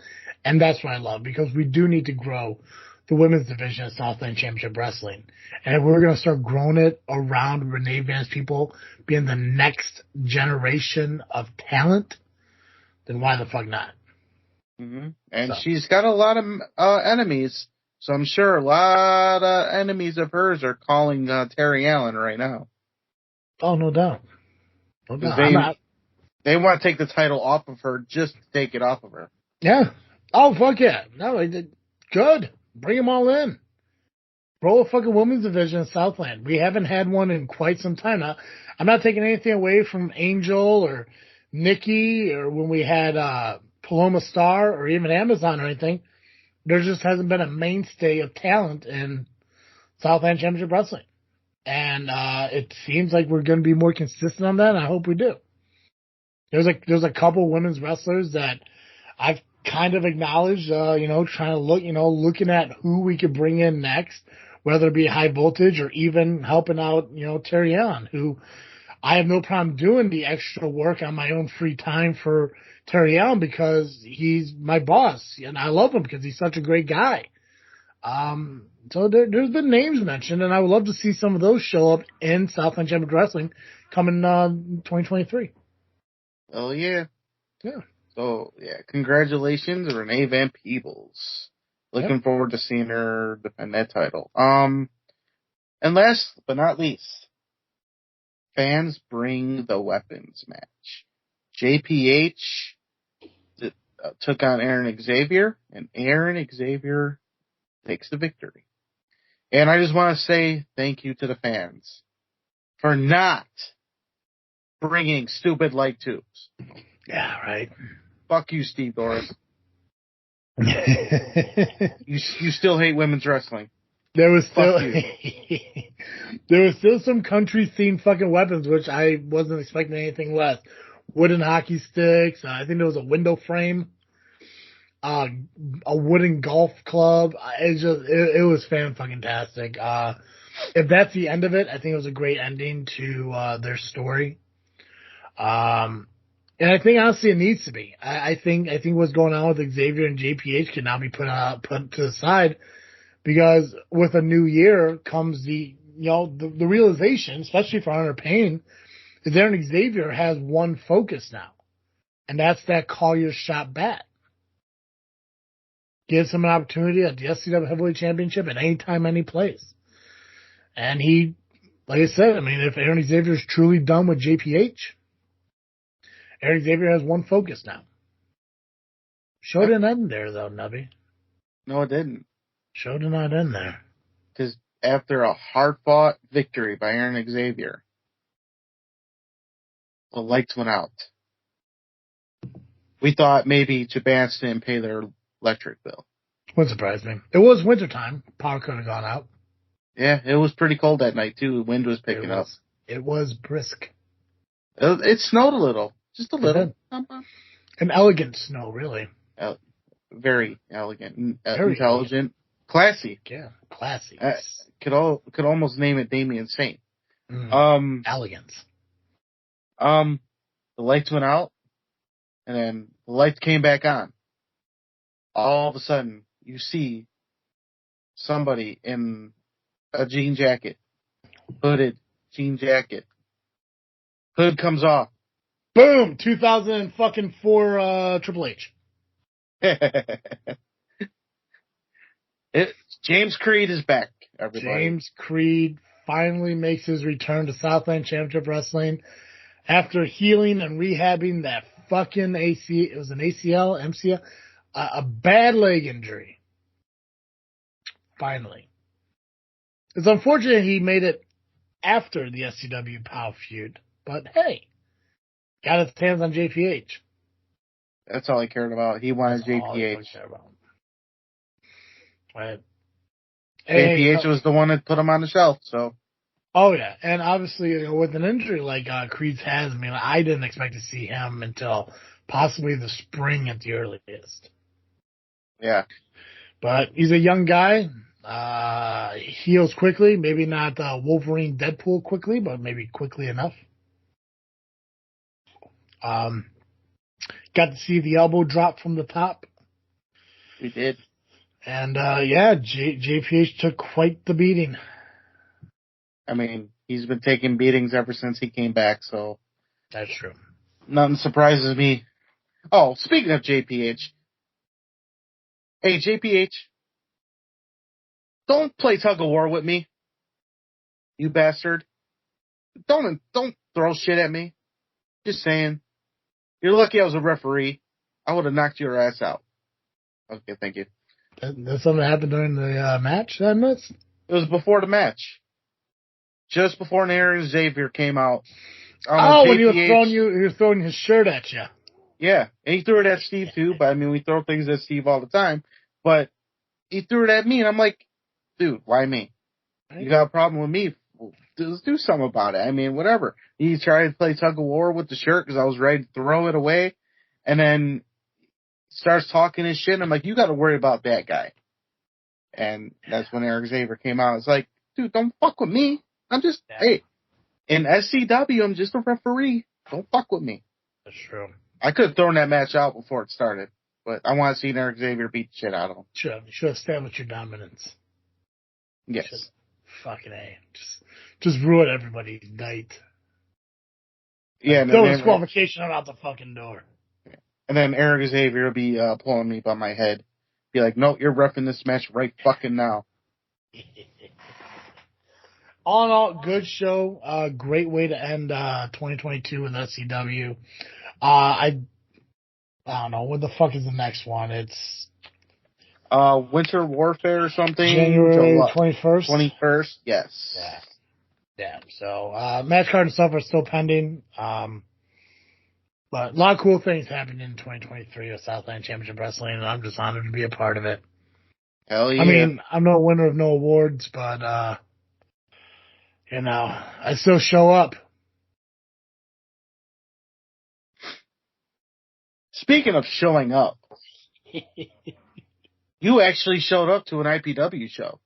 And that's what I love, because we do need to grow the women's division of Southland Championship Wrestling. And if we're going to start growing it around Renee Van's people being the next generation of talent, then why the fuck not? Mm-hmm. And she's got a lot of enemies, so I'm sure a lot of enemies of hers are calling Terry Allen right now. Oh, no doubt. No doubt. They want to take the title off of her just to take it off of her. Yeah. Oh, fuck yeah. No, good. Bring them all in. Roll a fucking women's division in Southland. We haven't had one in quite some time now. I'm not taking anything away from Angel or Nikki or when we had Paloma Star or even Amazon or anything. There just hasn't been a mainstay of talent in Southland Championship Wrestling. And it seems like we're going to be more consistent on that, and I hope we do. There's a couple women's wrestlers that I've kind of acknowledged, trying to looking at who we could bring in next, whether it be high voltage or even helping out, Terry Allen, who I have no problem doing the extra work on my own free time for Terry Allen because he's my boss and I love him because he's such a great guy. So there's been names mentioned, and I would love to see some of those show up in Southland Championship Wrestling coming 2023. Oh, yeah. Yeah. So, yeah, congratulations, Renee Van Peebles. Looking forward to seeing her defend that title. And last but not least, fans bring the weapons match. JPH took on Aaron Xavier, and Aaron Xavier takes the victory. And I just want to say thank you to the fans for not bringing stupid light tubes. Yeah, right. Fuck you, Steve Doris. you still hate women's wrestling. There was still some country themed fucking weapons, which I wasn't expecting anything less. Wooden hockey sticks. I think there was a window frame. A wooden golf club. It was fan-fucking-tastic. If that's the end of it, I think it was a great ending to their story. And I think honestly it needs to be. I think what's going on with Xavier and JPH can now be put to the side, because with a new year comes the realization, especially for Hunter Payne, is Aaron Xavier has one focus now, and that's that Collier's shot bat. Gives him an opportunity at the SCW Heavyweight Championship at any time, any place. And he, like I said, if Aaron Xavier is truly done with JPH, Aaron Xavier has one focus now. Show didn't end there, though, Nubby. No, it didn't. Show did not end there. Because after a hard-fought victory by Aaron Xavier, the lights went out. We thought maybe Jabans didn't pay their electric bill. Wouldn't surprise me. It was wintertime. Power could have gone out. Yeah, it was pretty cold that night, too. The wind was picking up. It was brisk. It snowed a little. Just a little. An elegant snow, really. Very elegant. Very intelligent. Elegant. Classy. Yeah, classy. Could almost name it Damien Saint. Elegance. The lights went out, and then the lights came back on. All of a sudden, you see somebody in a jean jacket, hooded jean jacket. Hood comes off. Boom! 2004 Triple H. James Creed is back, everybody. James Creed finally makes his return to Southland Championship Wrestling after healing and rehabbing that fucking it was an ACL, MCL, a bad leg injury. Finally. It's unfortunate he made it after the SCW POW feud, but hey, got his hands on JPH. That's all he cared about. He wanted That's all he JPH. cared about. Right. JPH was the one that put him on the shelf, so. Oh, yeah. And obviously, with an injury like Creeds has, I mean, I didn't expect to see him until possibly the spring at the earliest. Yeah. But he's a young guy. Heals quickly. Maybe not Wolverine Deadpool quickly, but maybe quickly enough. Got to see the elbow drop from the top. We did. And, JPH took quite the beating. I mean, he's been taking beatings ever since he came back, so. That's true. Nothing surprises me. Oh, speaking of JPH. Hey, JPH. Don't play tug of war with me. You bastard. Don't throw shit at me. Just saying. You're lucky I was a referee. I would have knocked your ass out. Okay, thank you. That's something that happened during the match that I missed? It was before the match. Just before Aaron Xavier came out. When you were throwing his shirt at you. Yeah, and he threw it at Steve too, but I mean, we throw things at Steve all the time. But he threw it at me, and I'm like, dude, why me? You got a problem with me? Let's do something about it. I mean, whatever. He tried to play tug of war with the shirt because I was ready to throw it away, and then starts talking his shit, and I'm like, you got to worry about that guy. And that's when Eric Xavier came out. It's like, dude, don't fuck with me. I'm just, hey, in SCW, I'm just a referee. Don't fuck with me. That's true. I could have thrown that match out before it started, but I want to see Eric Xavier beat the shit out of him. Sure, you should have established your dominance. Yes. Fucking A. Just ruin everybody's night. Yeah, throw disqualification out the fucking door. And then Eric Xavier will be pulling me by my head. Be like, no, you're reffing this match right fucking now. All in all, good show. Great way to end 2022 with SCW. I don't know. What the fuck is the next one? It's Winter Warfare or something. January 21st. 21st, yes. Yeah. So match card and stuff are still pending. But a lot of cool things happened in 2023 with Southland Championship Wrestling, and I'm just honored to be a part of it. Hell yeah. I mean, I'm no winner of no awards, but I still show up. Speaking of showing up, you actually showed up to an IPW show.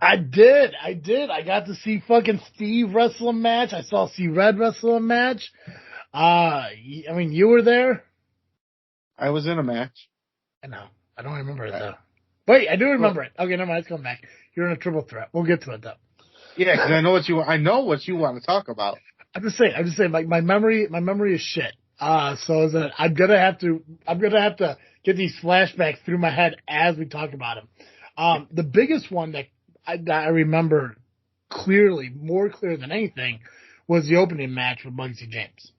I did. I got to see fucking Steve wrestle a match. I saw C-Red wrestle a match. I mean, you were there? I was in a match. I know. I don't remember it, though. Wait, I do remember it. Okay, never mind. Let's come back. You're in a triple threat. We'll get to it, though. Yeah, because I know what you want to talk about. I'm just saying. My memory is shit. So is that I'm gonna have to get these flashbacks through my head as we talk about them. The biggest one that I remember clearly, more clear than anything, was the opening match with Bugsy James.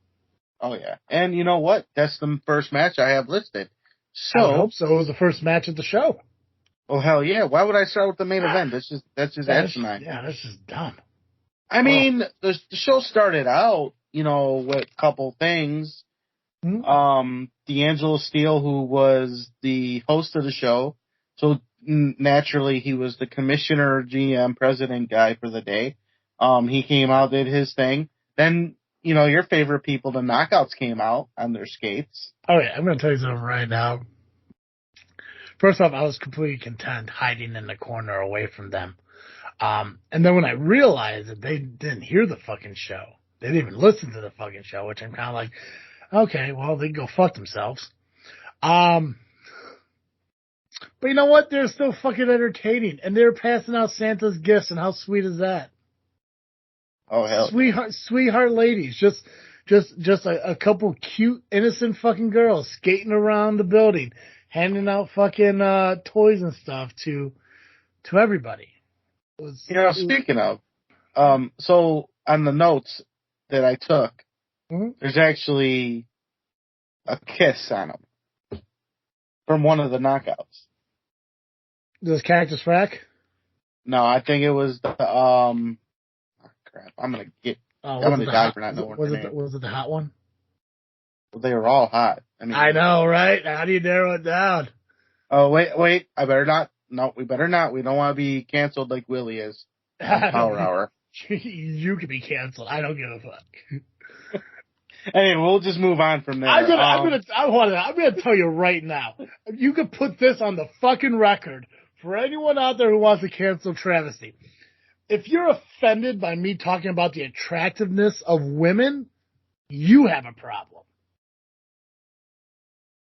Oh yeah, and you know what? That's the first match I have listed. So I hope so. It was the first match of the show. Oh hell yeah! Why would I start with the main event? That's just asinine. Yeah, that's just dumb. I mean, the show started out, with a couple things. Mm-hmm. D'Angelo Steele, who was the host of the show, so naturally he was the commissioner, GM, president guy for the day. He came out, did his thing. Then, your favorite people, the Knockouts, came out on their skates. Oh yeah, I'm going to tell you something right now. First off, I was completely content hiding in the corner away from them. And then when I realized that they didn't hear the fucking show, they didn't even listen to the fucking show, which I'm kind of like, okay, well, they can go fuck themselves. But you know what? They're still fucking entertaining, and they're passing out Santa's gifts, and how sweet is that? Oh hell, sweetheart ladies, just a couple cute, innocent fucking girls skating around the building, handing out fucking toys and stuff to everybody. Speaking of, so on the notes that I took, mm-hmm. There's actually a kiss on them from one of the Knockouts. This Cactus Rack? No, I think it was the crap. I'm gonna die for not knowing her name. Was it the hot one? Well, they were all hot. I mean, I know, right? How do you narrow it down? Oh wait! I better not. No, we better not. We don't want to be canceled like Willie is. Power Hour. You can be canceled. I don't give a fuck. Anyway, we'll just move on from there. I'm gonna tell you right now. You can put this on the fucking record for anyone out there who wants to cancel Travesty. If you're offended by me talking about the attractiveness of women, you have a problem.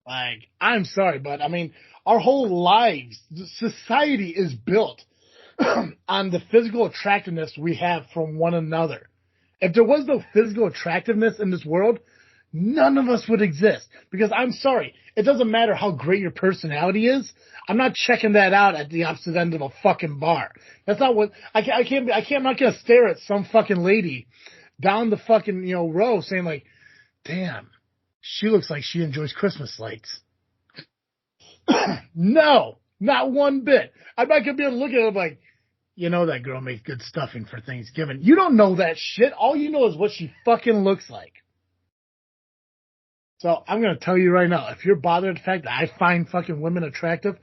Like, I'm sorry, but I mean, our whole lives, society is built on the physical attractiveness we have from one another. If there was no physical attractiveness in this world, none of us would exist. Because I'm sorry, it doesn't matter how great your personality is. I'm not checking that out at the opposite end of a fucking bar. That's not what I'm not gonna stare at some fucking lady down the fucking row saying like, damn, she looks like she enjoys Christmas lights. No, not one bit. I'm not gonna be able to look at her like, that girl makes good stuffing for Thanksgiving. You don't know that shit. All you know is what she fucking looks like. So I'm going to tell you right now, if you're bothered at the fact that I find fucking women attractive,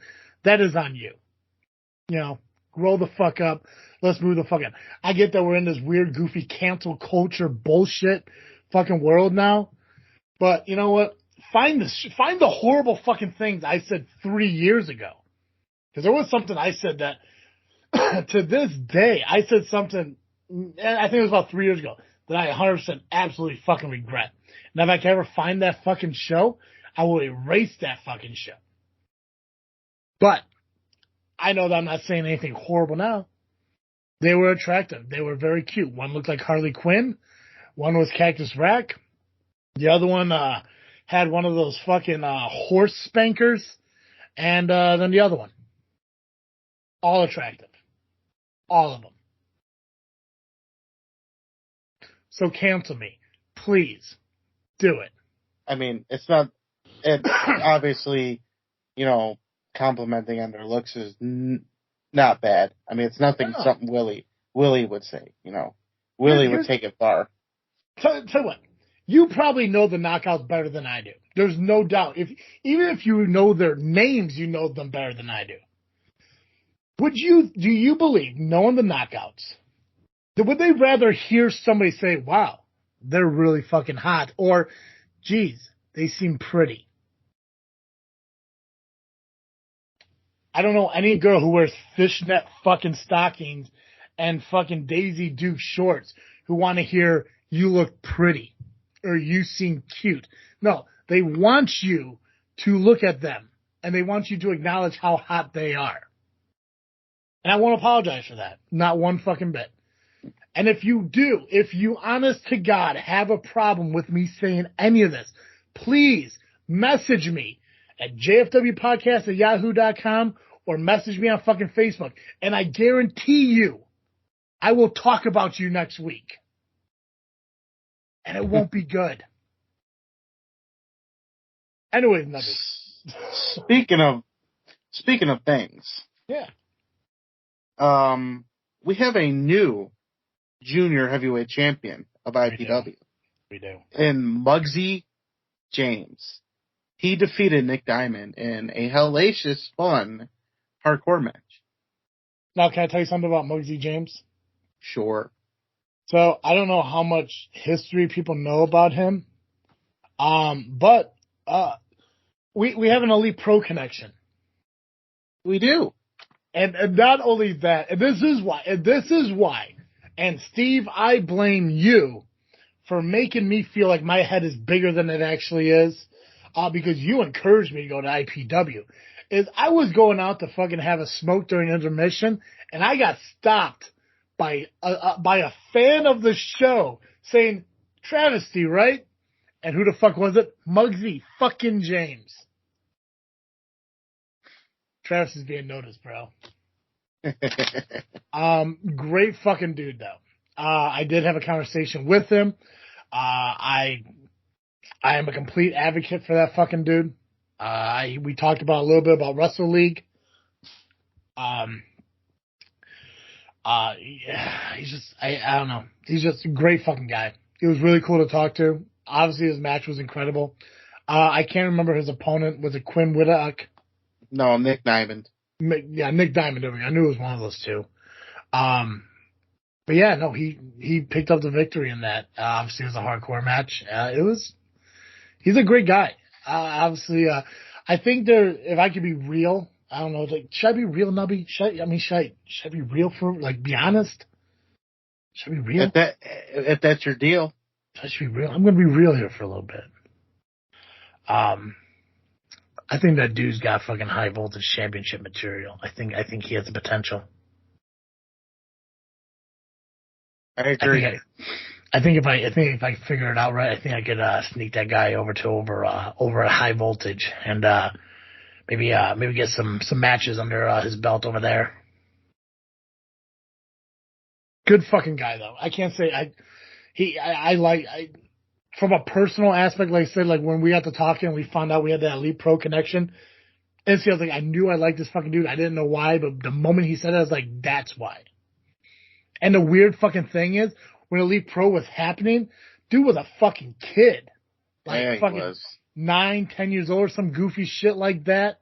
that is on you. Grow the fuck up. Let's move the fuck on. I get that we're in this weird, goofy cancel culture bullshit fucking world now. But you know what? Find the horrible fucking things I said 3 years ago. Because there was something I said that to this day, I said something, and I think it was about 3 years ago, that I 100% absolutely fucking regret. And if I can ever find that fucking show, I will erase that fucking show. But I know that I'm not saying anything horrible now. They were attractive. They were very cute. One looked like Harley Quinn. One was Cactus Rack. The other one had one of those fucking horse spankers. And then the other one. All attractive. All of them. So cancel me. Please. Do it. I mean, it's obviously, complimenting on their looks is not bad. I mean, it's nothing, something Willie would say, Willie would take it far. Tell you what, you probably know the knockouts better than I do. There's no doubt. Even if you know their names, you know them better than I do. Do you believe, knowing the knockouts, that would they rather hear somebody say, wow, they're really fucking hot, or, geez, they seem pretty? I don't know any girl who wears fishnet fucking stockings and fucking Daisy Duke shorts who want to hear, you look pretty, or you seem cute. No, they want you to look at them, and they want you to acknowledge how hot they are. And I won't apologize for that. Not one fucking bit. And if you honest to God have a problem with me saying any of this, please message me at JFW Podcast at yahoo.com or message me on fucking Facebook. And I guarantee you, I will talk about you next week. And it won't be good. Anyways, Nubby. Speaking of things. Yeah. We have a new junior heavyweight champion of IPW. We do. In Muggsy James. He defeated Nick Diamond in a hellacious, fun hardcore match. Now, can I tell you something about Muggsy James? Sure. So, I don't know how much history people know about him. But we have an Elite Pro connection. We do. And not only that, and this is why, and Steve, I blame you for making me feel like my head is bigger than it actually is, because you encouraged me to go to IPW. Is I was going out to fucking have a smoke during intermission, and I got stopped by a fan of the show saying, travesty, right? And who the fuck was it? Muggsy fucking James. Travis is being noticed, bro. Great fucking dude, though. I did have a conversation with him. I am a complete advocate for that fucking dude. We talked about a little bit about Wrestle League. Yeah, he's just, I don't know. He's just a great fucking guy. He was really cool to talk to. Obviously, his match was incredible. I can't remember his opponent. Was it Quinn Whittock? No, Nick Diamond. Yeah, Nick Diamond. I knew it was one of those two. But yeah, no, he picked up the victory in that. Obviously, it was a hardcore match. He's a great guy. Obviously, I think if I could be real, I don't know, like, should I be real, Nubby? Should I be real be honest? Should I be real? If that's your deal. I should be real. I'm going to be real here for a little bit. I think that dude's got fucking high voltage championship material. I think he has the potential. I agree. I think if I figure it out right, I think I could sneak that guy over at high voltage and maybe get some matches under his belt over there. Good fucking guy though. I can't say from a personal aspect, like I said, like when we got to talking and we found out we had that Elite Pro connection, and see, I was like, I knew I liked this fucking dude. I didn't know why, but the moment he said it, I was like, that's why. And the weird fucking thing is, when Elite Pro was happening, dude was a fucking kid. Like fucking 9, 10 years old or some goofy shit like that.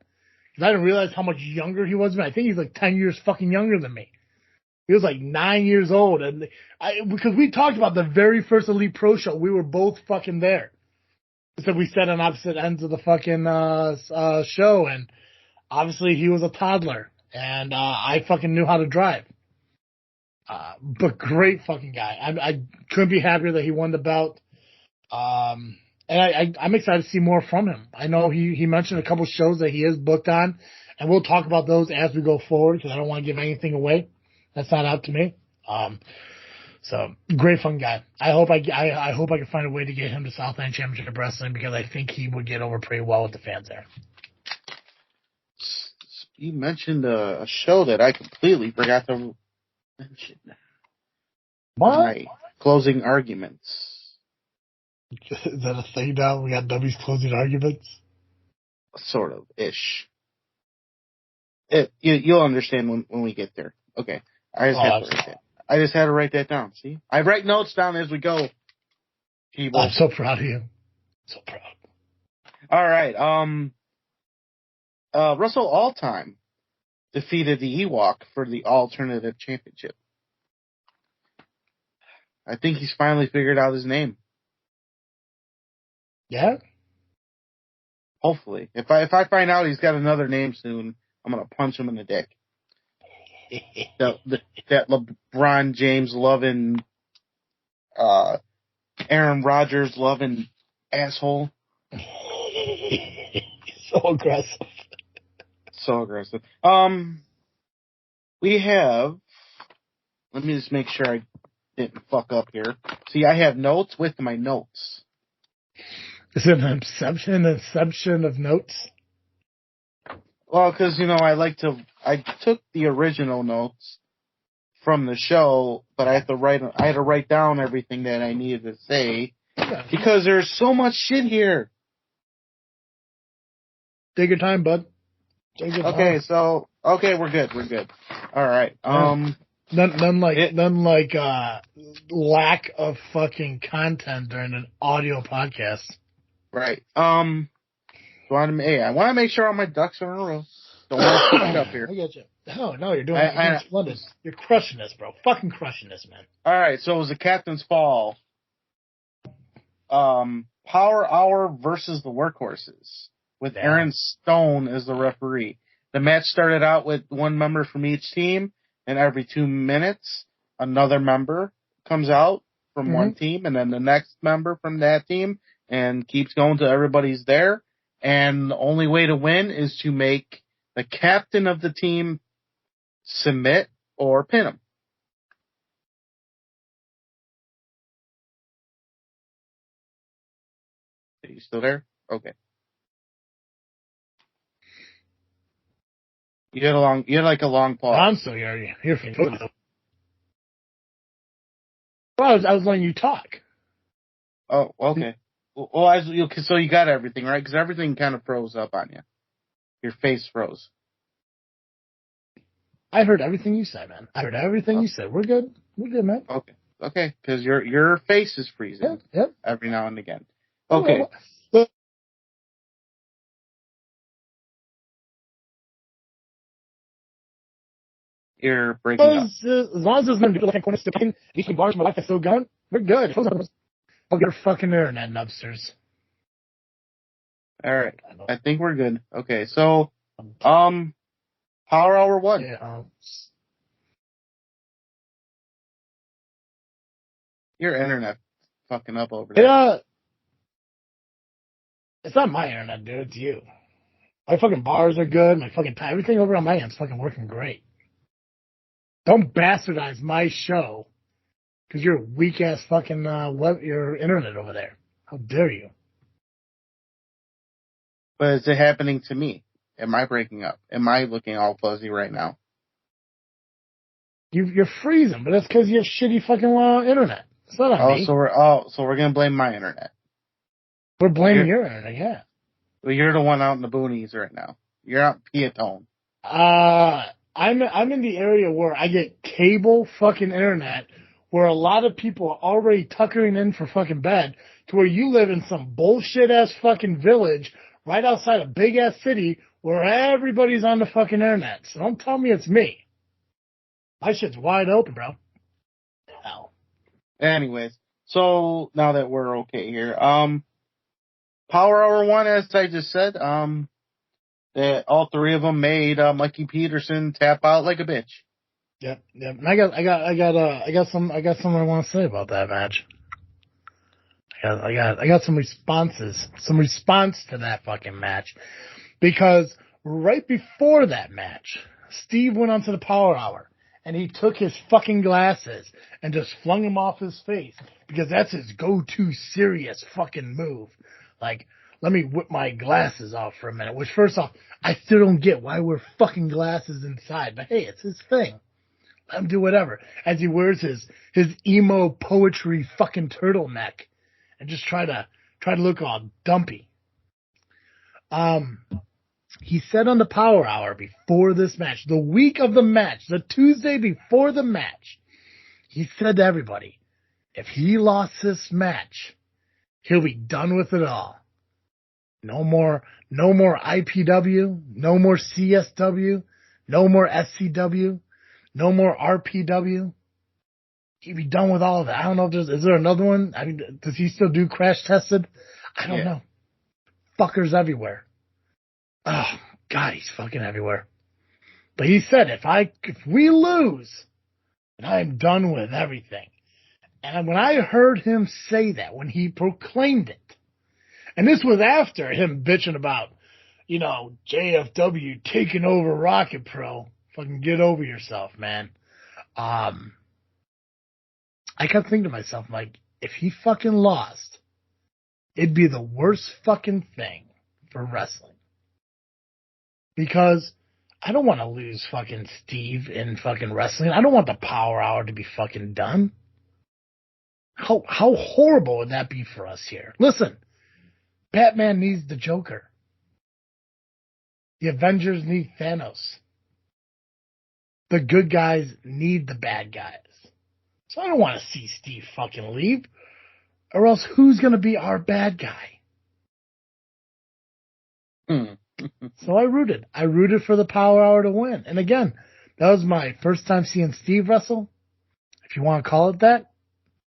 Because I didn't realize how much younger he was. I think he's like 10 years fucking younger than me. He was like 9 years old. And because we talked about the very first Elite Pro show, we were both fucking there. So we sat on opposite ends of the fucking show. And obviously he was a toddler. And I fucking knew how to drive. But great fucking guy. I couldn't be happier that he won the belt. And I'm excited to see more from him. I know he mentioned a couple shows that he is booked on, and we'll talk about those as we go forward because I don't want to give anything away. That's not up to me. So great fucking guy. I hope I can find a way to get him to Southland Championship Wrestling because I think he would get over pretty well with the fans there. You mentioned a show that I completely forgot to mention. What? My closing arguments. Is that a thing now? We got Nubby's closing arguments? Sort of ish. You'll understand when we get there. Okay. I just had to write that down. See? I write notes down as we go. I'm so proud of you. So proud. All right. Russell Alltime defeated the Ewok for the Alternative Championship. I think he's finally figured out his name. Yeah? Hopefully. If I find out he's got another name soon, I'm going to punch him in the dick. that LeBron James loving, Aaron Rodgers loving asshole. So aggressive. So aggressive. We have, let me just make sure I didn't fuck up here. See, I have notes with my notes. Is it an inception of notes? Well, because, I took the original notes from the show, but I had to write down everything that I needed to say because there's so much shit here. Take your time, bud. Okay, we're good. All right. None like lack of fucking content during an audio podcast. Right. I want to make sure all my ducks are in a row. Don't want to fuck it up here. I get you. No, you're doing splendid. You're crushing this, bro. Fucking crushing this, man. All right, so it was the Captain's Fall. Power Hour versus the Workhorses with Aaron Stone as the referee. The match started out with one member from each team, and every 2 minutes, another member comes out from one team, and then the next member from that team, and keeps going till everybody's there. And the only way to win is to make the captain of the team submit or pin him. Are you still there? Okay. You had a long pause. I'm still here. You're fine. Well, I was letting you talk. Oh, okay. Well, so you got everything, right? Because everything kind of froze up on you. Your face froze. I heard everything you said, man. I heard everything you said. We're good. We're good, man. Okay. Because your face is freezing. Yep. Every now and again. Okay. You're breaking up. As long as there's no people that can't still in these bars, my life is still going. We're good. Oh, your fucking internet, nubsters. All right. I think we're good. Okay. So, Power Hour 1. Yeah. Your internet fucking up over there. Yeah. It's not my internet, dude. It's you. My fucking bars are good. My fucking everything over on my end's fucking working great. Don't bastardize my show because you're weak ass fucking your internet over there. How dare you? But is it happening to me? Am I breaking up? Am I looking all fuzzy right now? You're freezing, but that's because you have shitty fucking internet. It's not on me. So we're gonna blame my internet. We're blaming your internet, yeah. Well, you're the one out in the boonies right now. You're out in Piatone. I'm in the area where I get cable fucking internet, where a lot of people are already tuckering in for fucking bed, to where you live in some bullshit ass fucking village right outside a big ass city where everybody's on the fucking internet. So don't tell me it's me. My shit's wide open, bro. Hell. Anyways, so now that we're okay here, Power Hour 1, as I just said, that all three of them made Mikey Peterson tap out like a bitch. Yep. And I got something I want to say about that match. I got some response to that fucking match, because right before that match, Steve went onto the Power Hour and he took his fucking glasses and just flung them off his face, because that's his go-to serious fucking move. Like, let me whip my glasses off for a minute. Which, first off, I still don't get why we're fucking glasses inside. But hey, it's his thing. Let him do whatever. As he wears his emo poetry fucking turtleneck and just try to look all dumpy. He said on the Power Hour before this match, the week of the match, the Tuesday before the match, he said to everybody, if he lost this match, he'll be done with it all. No more IPW, no more CSW, no more SCW, no more RPW. He'd be done with all of that. I don't know if is there another one? I mean, does he still do Crash Tested? I don't know. Fuckers everywhere. Oh, God, he's fucking everywhere. But he said, if we lose, then I'm done with everything. And when I heard him say that, when he proclaimed it, and this was after him bitching about, JFW taking over Rocket Pro. Fucking get over yourself, man. I kept thinking to myself, like, if he fucking lost, it'd be the worst fucking thing for wrestling. Because I don't want to lose fucking Steve in fucking wrestling. I don't want the Power Hour to be fucking done. How horrible would that be for us here? Listen, Batman needs the Joker. The Avengers need Thanos. The good guys need the bad guys. So I don't want to see Steve fucking leave. Or else who's going to be our bad guy? So I rooted. I rooted for the Power Hour to win. And again, that was my first time seeing Steve wrestle. If you want to call it that.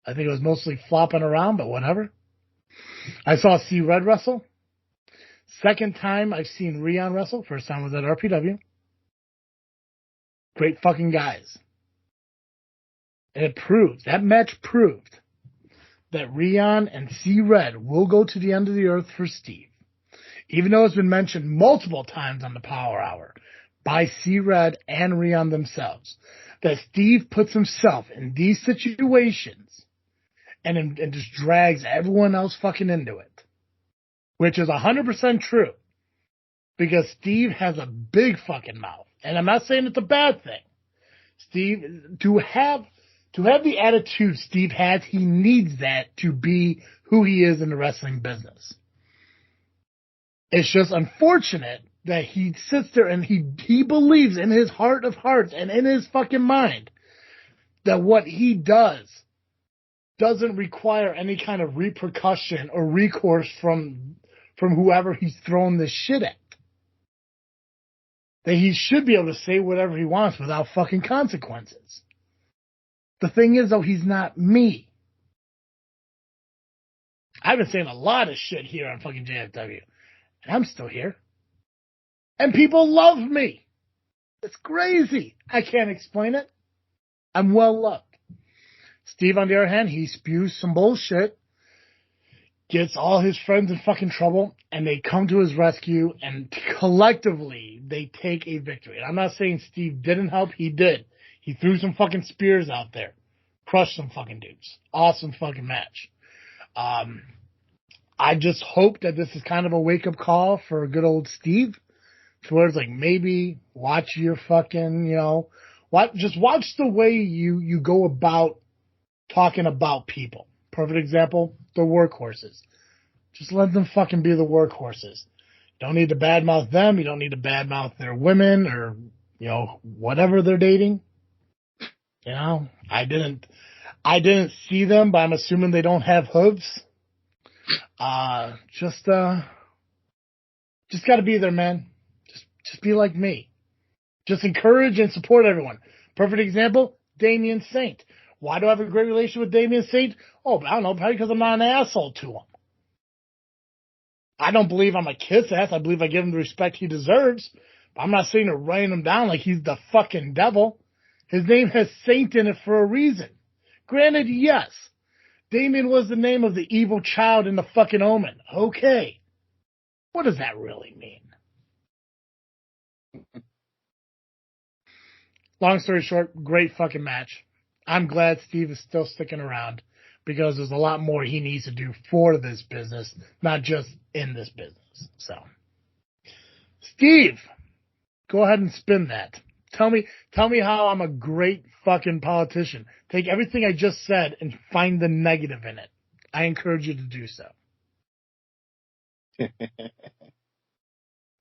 I think it was mostly flopping around, but whatever. I saw C-Red wrestle. Second time I've seen Rion wrestle. First time was at RPW. Great fucking guys. And that match proved that Rion and C-Red will go to the end of the earth for Steve. Even though it's been mentioned multiple times on the Power Hour by C-Red and Rion themselves, that Steve puts himself in these situations and just drags everyone else fucking into it. Which is 100% true. Because Steve has a big fucking mouth. And I'm not saying it's a bad thing. Steve, to have the attitude Steve has, he needs that to be who he is in the wrestling business. It's just unfortunate that he sits there and he believes in his heart of hearts and in his fucking mind that what he does doesn't require any kind of repercussion or recourse from whoever he's thrown this shit at. That he should be able to say whatever he wants without fucking consequences. The thing is, though, he's not me. I've been saying a lot of shit here on fucking JFW, and I'm still here. And people love me. It's crazy. I can't explain it. I'm well loved. Steve, on the other hand, he spews some bullshit, gets all his friends in fucking trouble, and they come to his rescue, and collectively, they take a victory. And I'm not saying Steve didn't help. He did. He threw some fucking spears out there. Crushed some fucking dudes. Awesome fucking match. I just hope that this is kind of a wake-up call for good old Steve. Towards, like, maybe watch your fucking, just watch the way you go about talking about people. Perfect example, the workhorses. Just let them fucking be the workhorses. You don't need to badmouth them. You don't need to badmouth their women or, whatever they're dating. I didn't see them, but I'm assuming they don't have hooves. Just gotta be there, man. Just be like me. Just encourage and support everyone. Perfect example, Damien Saint. Why do I have a great relationship with Damien Saint? Oh, I don't know, probably because I'm not an asshole to him. I don't believe I'm a kiss ass. I believe I give him the respect he deserves. But I'm not sitting there writing him down like he's the fucking devil. His name has Saint in it for a reason. Granted, yes, Damien was the name of the evil child in the fucking Omen. Okay. What does that really mean? Long story short, great fucking match. I'm glad Steve is still sticking around because there's a lot more he needs to do for this business, not just in this business. So, Steve, go ahead and spin that. Tell me how I'm a great fucking politician. Take everything I just said and find the negative in it. I encourage you to do so.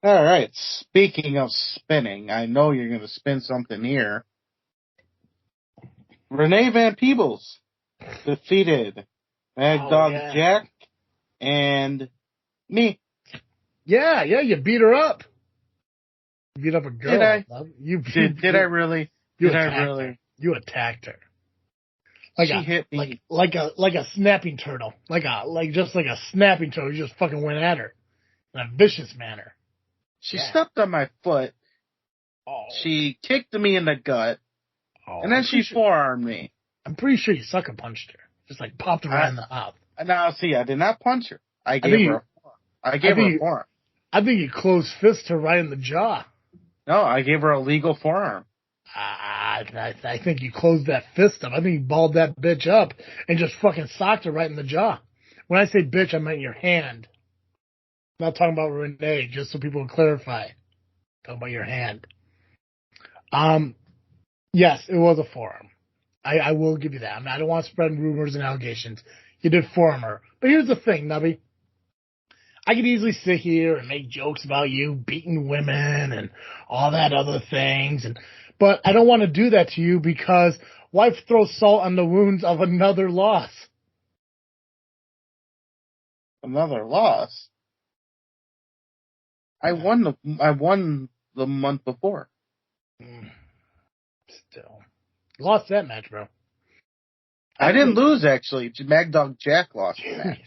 All right. Speaking of spinning, I know you're going to spin something here. Renee Van Peebles defeated Mad Dog Jack and me. Yeah, you beat her up. You beat up a girl. Did I? Did I really? Did I really? You attacked her. She hit me like a snapping turtle. Like a snapping turtle. You just fucking went at her in a vicious manner. She stepped on my foot. Oh. She kicked me in the gut. Oh, and then she forearmed me. I'm pretty sure you sucker punched her. Just like popped her right in the mouth. No, see, I did not punch her. I gave her a forearm. I think you closed fist her right in the jaw. No, I gave her a legal forearm. I think you closed that fist up. I think you balled that bitch up and just fucking socked her right in the jaw. When I say bitch, I meant your hand. I'm not talking about Renee, just so people can clarify. I'm talking about your hand. Yes, it was a forearm. I will give you that. I mean, I don't want to spread rumors and allegations. You did forearm her. But here's the thing, Nubby. I could easily sit here and make jokes about you beating women and all that other things. But I don't want to do that to you because wife throws salt on the wounds of another loss. Another loss? I won the month before. Still. Lost that match, bro. I didn't lose, actually. Mad Dog Jack lost the match.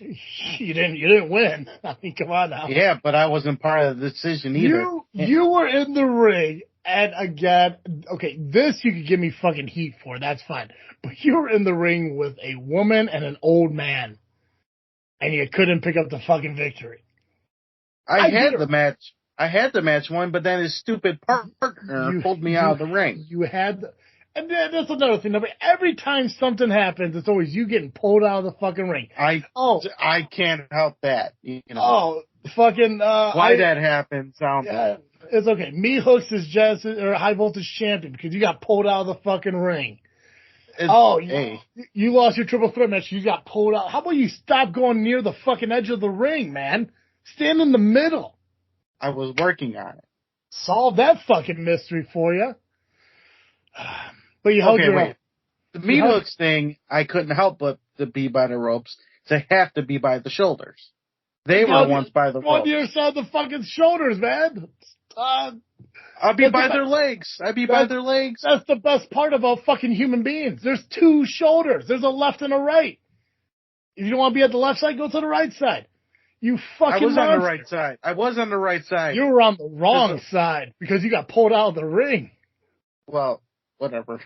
You didn't win. I mean, come on now. Yeah, but I wasn't part of the decision either. You were in the ring, and again, okay, this you could give me fucking heat for. That's fine. But you were in the ring with a woman and an old man, and you couldn't pick up the fucking victory. I had the match won, but then his stupid partner pulled me out of the ring. And then that's another thing. Every time something happens, it's always you getting pulled out of the fucking ring. I can't help that. Oh, fucking. Why that happens? Yeah, it's okay. Me Hooks is just or high voltage champion because you got pulled out of the fucking ring. You lost your triple threat match. You got pulled out. How about you stop going near the fucking edge of the ring, man? Stand in the middle. I was working on it. Solve that fucking mystery for you. But you held your own. The meat hooks thing, I couldn't help but to be by the ropes. They have to be by the shoulders. They were once by the ropes. On your side of the fucking shoulders, man. I'll be by their legs. I'd be by their legs. That's the best part about fucking human beings. There's two shoulders. There's a left and a right. If you don't want to be at the left side, go to the right side. You fucking I was on the right side. I was on the right side. You were on the wrong side because you got pulled out of the ring. Well, whatever.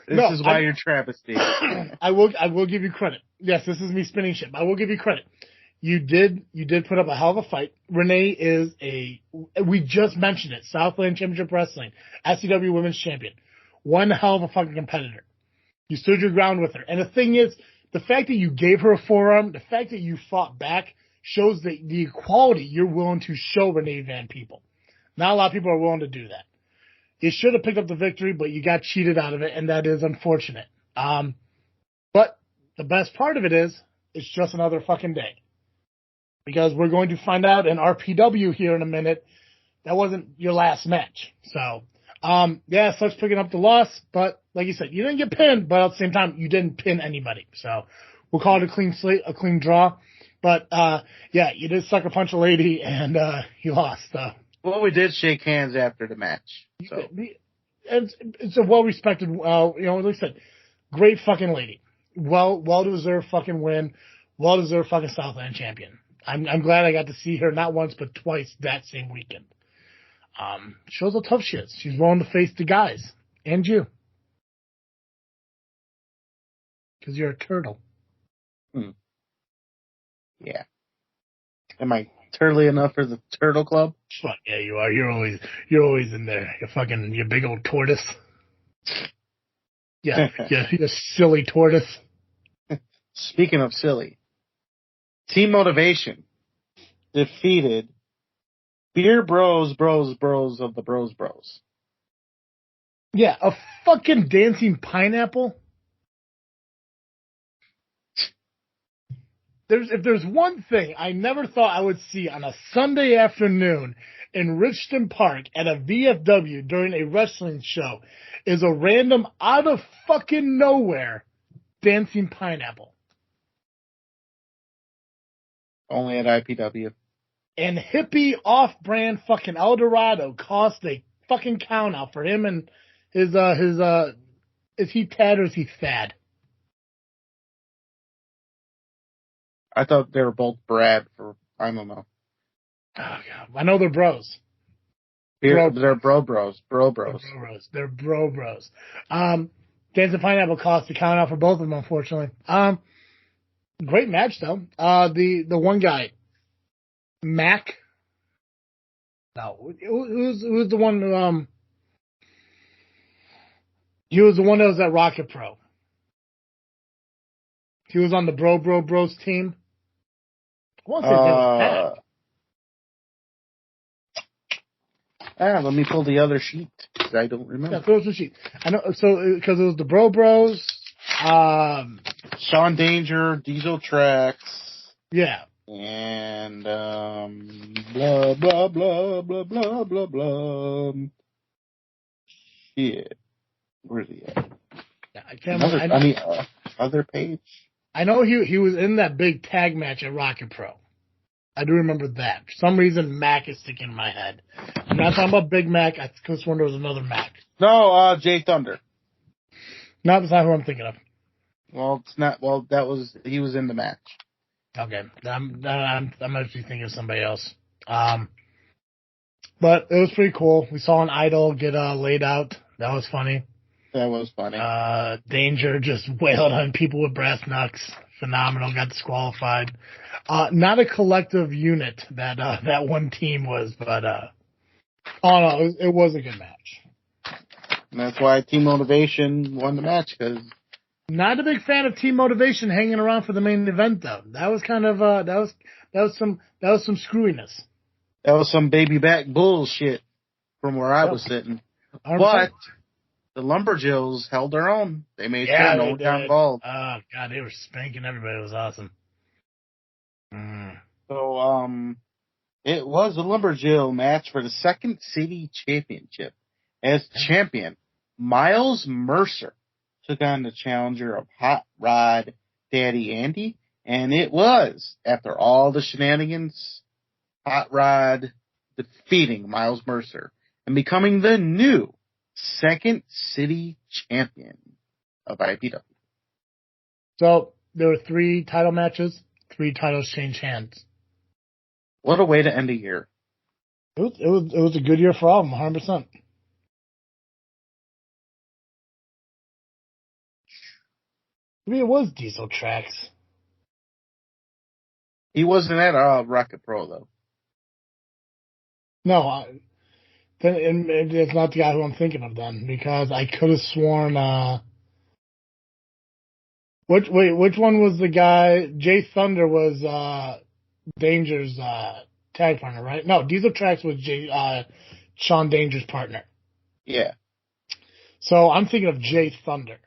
This is why you're travesty. I will give you credit. Yes, this is me spinning shit. I will give you credit. You did put up a hell of a fight. Renee is we just mentioned it, Southland Championship Wrestling, SCW Women's Champion. One hell of a fucking competitor. You stood your ground with her. And the thing is, the fact that you gave her a forearm, the fact that you fought back shows the equality you're willing to show Renee Van People. Not a lot of people are willing to do that. You should have picked up the victory, but you got cheated out of it, and that is unfortunate. But the best part of it is, it's just another fucking day. Because we're going to find out in RPW here in a minute, that wasn't your last match. So, sucks picking up the loss, but like you said, you didn't get pinned, but at the same time, you didn't pin anybody. So, we'll call it a clean slate, a clean draw. But, you did sucker punch a lady, and you lost, Well, we did shake hands after the match. So. And it's a well-respected, like I said, great fucking lady. Well-deserved fucking win. Well-deserved fucking Southland champion. I'm glad I got to see her not once but twice that same weekend. Shows how tough she is. She's willing to face the guys. And you. Because you're a turtle. Yeah. Am I turtly enough for the Turtle Club? Fuck yeah, you are. You're always in there. You big old tortoise. Yeah, you silly tortoise. Speaking of silly, Team Motivation defeated Beer Bros of the Bros. Yeah, a fucking dancing pineapple. If there's one thing I never thought I would see on a Sunday afternoon in Richmond Park at a VFW during a wrestling show, is a random out of fucking nowhere dancing pineapple. Only at IPW. And hippie off-brand fucking Eldorado cost a fucking count out for him and his is he Tad or is he Thad? I thought they were both Brad for, I don't know. Oh, God. I know they're bros. They're bro bros. They're bro bros. Dancing Pineapple cost the count out for both of them, unfortunately. Great match, though. The one guy, Mac. No, who's the one who, he was the one that was at Rocket Pro. He was on the Bros team. I want to say his name was Pat. Let me pull the other sheet. I don't remember. Yeah, throw the sheet. I know, so, because it was the Bros. Sean Danger, Diesel Tracks. Yeah. And, blah, blah, blah, blah, blah, blah, blah. Shit. Where's he at? Yeah, I can't remember. Other page? I know he was in that big tag match at Rocket Pro. I do remember that. For some reason, Mac is sticking in my head. I'm not talking about Big Mac. I just wonder there was another Mac. No, Jay Thunder. No, that's not who I'm thinking of. Well, it's not. Well, he was in the match. Okay. I'm actually thinking of somebody else. But it was pretty cool. We saw an idol get laid out. That was funny. That was funny. Danger just wailed on people with brass knucks. Phenomenal. Got disqualified. Not a collective unit that one team was, but it was a good match. And that's why Team Motivation won the match, because not a big fan of Team Motivation hanging around for the main event, though. That was kind of that was some screwiness. That was some baby back bullshit from where I was sitting. 100%. But the Lumberjills held their own. They made sure no one got involved. Oh, God, they were spanking everybody. It was awesome. So, It was a Lumberjill match for the Second City Championship. As champion, Miles Mercer took on the challenger of Hot Rod Daddy Andy, and it was, after all the shenanigans, Hot Rod defeating Miles Mercer and becoming the new Second City Champion of IPW. So there were 3 title matches, 3 titles changed hands. What a way to end a year. It was a good year for all of them, 100%. I mean, it was Diesel Tracks. He wasn't at Rocket Pro, though. No, it's not the guy who I'm thinking of then, because I could have sworn. Which one was the guy? Jay Thunder was Danger's tag partner, right? No, Diesel Tracks was Sean Danger's partner. Yeah. So I'm thinking of Jay Thunder.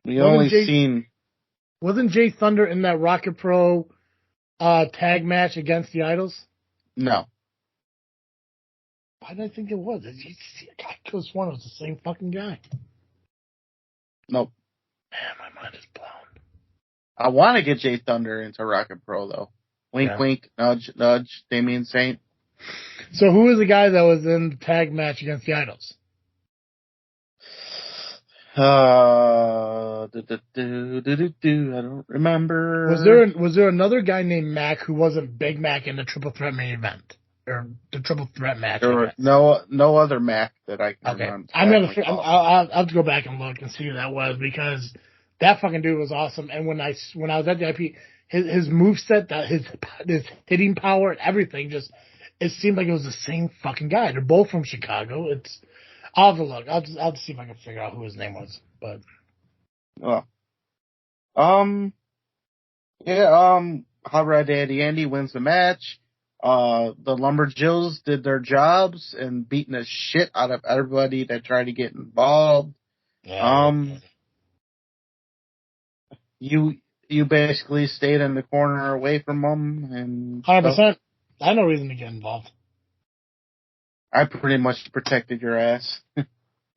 Wasn't Jay Thunder in that Rocket Pro tag match against the Idols? No. Why did I think it was? I could have sworn it was the same fucking guy. Nope. Man, my mind is blown. I want to get Jay Thunder into Rocket Pro, though. Wink, wink, nudge, nudge, Damien Saint. So who was the guy that was in the tag match against the Idols? I don't remember. Was there another guy named Mac who wasn't Big Mac in the Triple Threat main event? Or the Triple Threat match? There were no other Mac that I can remember. I'll have to go back and look and see who that was, because that fucking dude was awesome. And when I was at the IP, his moveset, his hitting power and everything, it seemed like it was the same fucking guy. They're both from Chicago. I'll have to look. I'll just see if I can figure out who his name was. But Hot Rod Daddy Andy wins the match. The Lumberjills did their jobs and beating the shit out of everybody that tried to get involved. Yeah. You basically stayed in the corner away from them, and 100%. I had no reason to get involved. I pretty much protected your ass.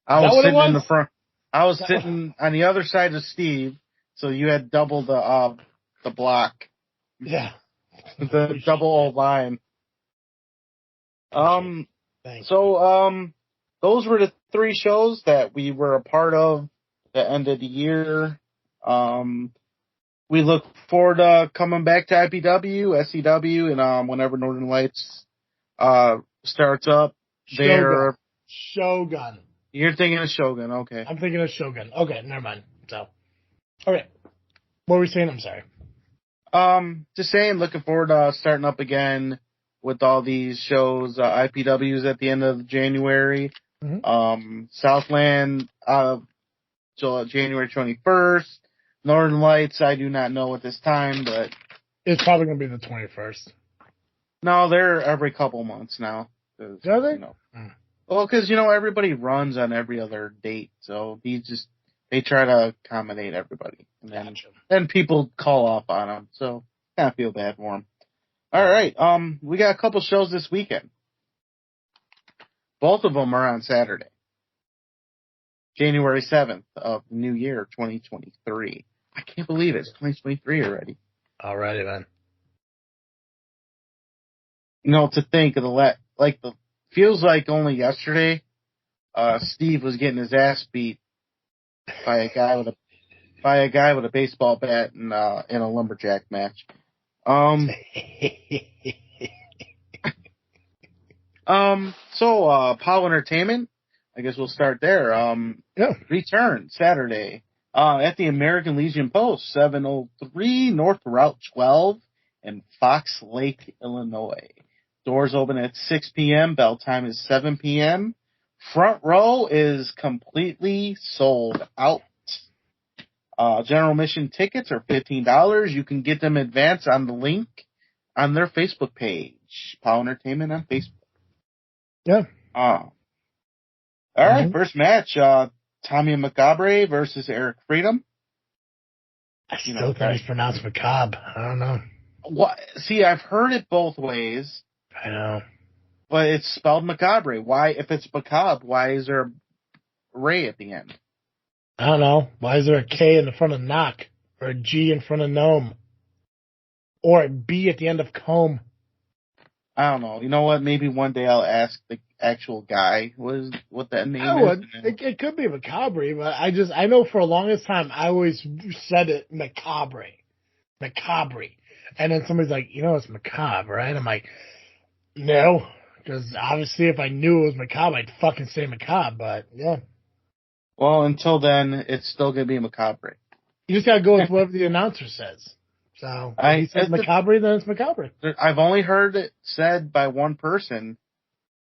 I was sitting in the front. I was sitting on the other side of Steve, so you had double the block. Yeah. The double old line. Thanks. So those were the 3 shows that we were a part of the end of the year. We look forward to coming back to IPW, SCW, and whenever Northern Lights starts up. Shogun. You're thinking of Shogun, okay. I'm thinking of Shogun. Okay, never mind. So, okay. What were we saying? I'm sorry. Just saying, looking forward to starting up again with all these shows. IPWs at the end of January. Mm-hmm. Southland, January 21st. Northern Lights, I do not know at this time, but it's probably going to be the 21st. No, they're every couple months now. Are they? You know, well, because, everybody runs on every other date, so they try to accommodate everybody. And then people call off on them, so kind of feel bad for them. All right, we got a couple shows this weekend. Both of them are on Saturday, January 7th of the new year, 2023. I can't believe it's 2023 already. Alrighty, then. To think of feels like only yesterday, Steve was getting his ass beat by a guy with a baseball bat in a lumberjack match. So POW Entertainment, I guess we'll start there. Return Saturday at the American Legion Post, 703 North Route 12 in Fox Lake, Illinois. Doors open at 6 p.m. Bell time is 7 p.m. Front row is completely sold out. General admission tickets are $15. You can get them in advance on the link on their Facebook page, POW Entertainment on Facebook. Yeah. All right, first match, Tommy Macabre versus Eric Freedom. I still think it's pronounced Macabre. I don't know. What? See, I've heard it both ways. I know. But it's spelled macabre. Why, if it's macabre, why is there a ray at the end? I don't know. Why is there a K in the front of knock? Or a G in front of gnome? Or a B at the end of comb? I don't know. You know what? Maybe one day I'll ask the actual guy what that name I is. would. It could be macabre, but I know for the longest time I always said it macabre. Macabre. And then somebody's like, it's macabre, right? I'm like, no. Because obviously if I knew it was macabre, I'd fucking say macabre, but yeah. Well, until then, it's still going to be macabre. You just gotta go with whatever the announcer says. So, if he says macabre, then it's macabre. I've only heard it said by one person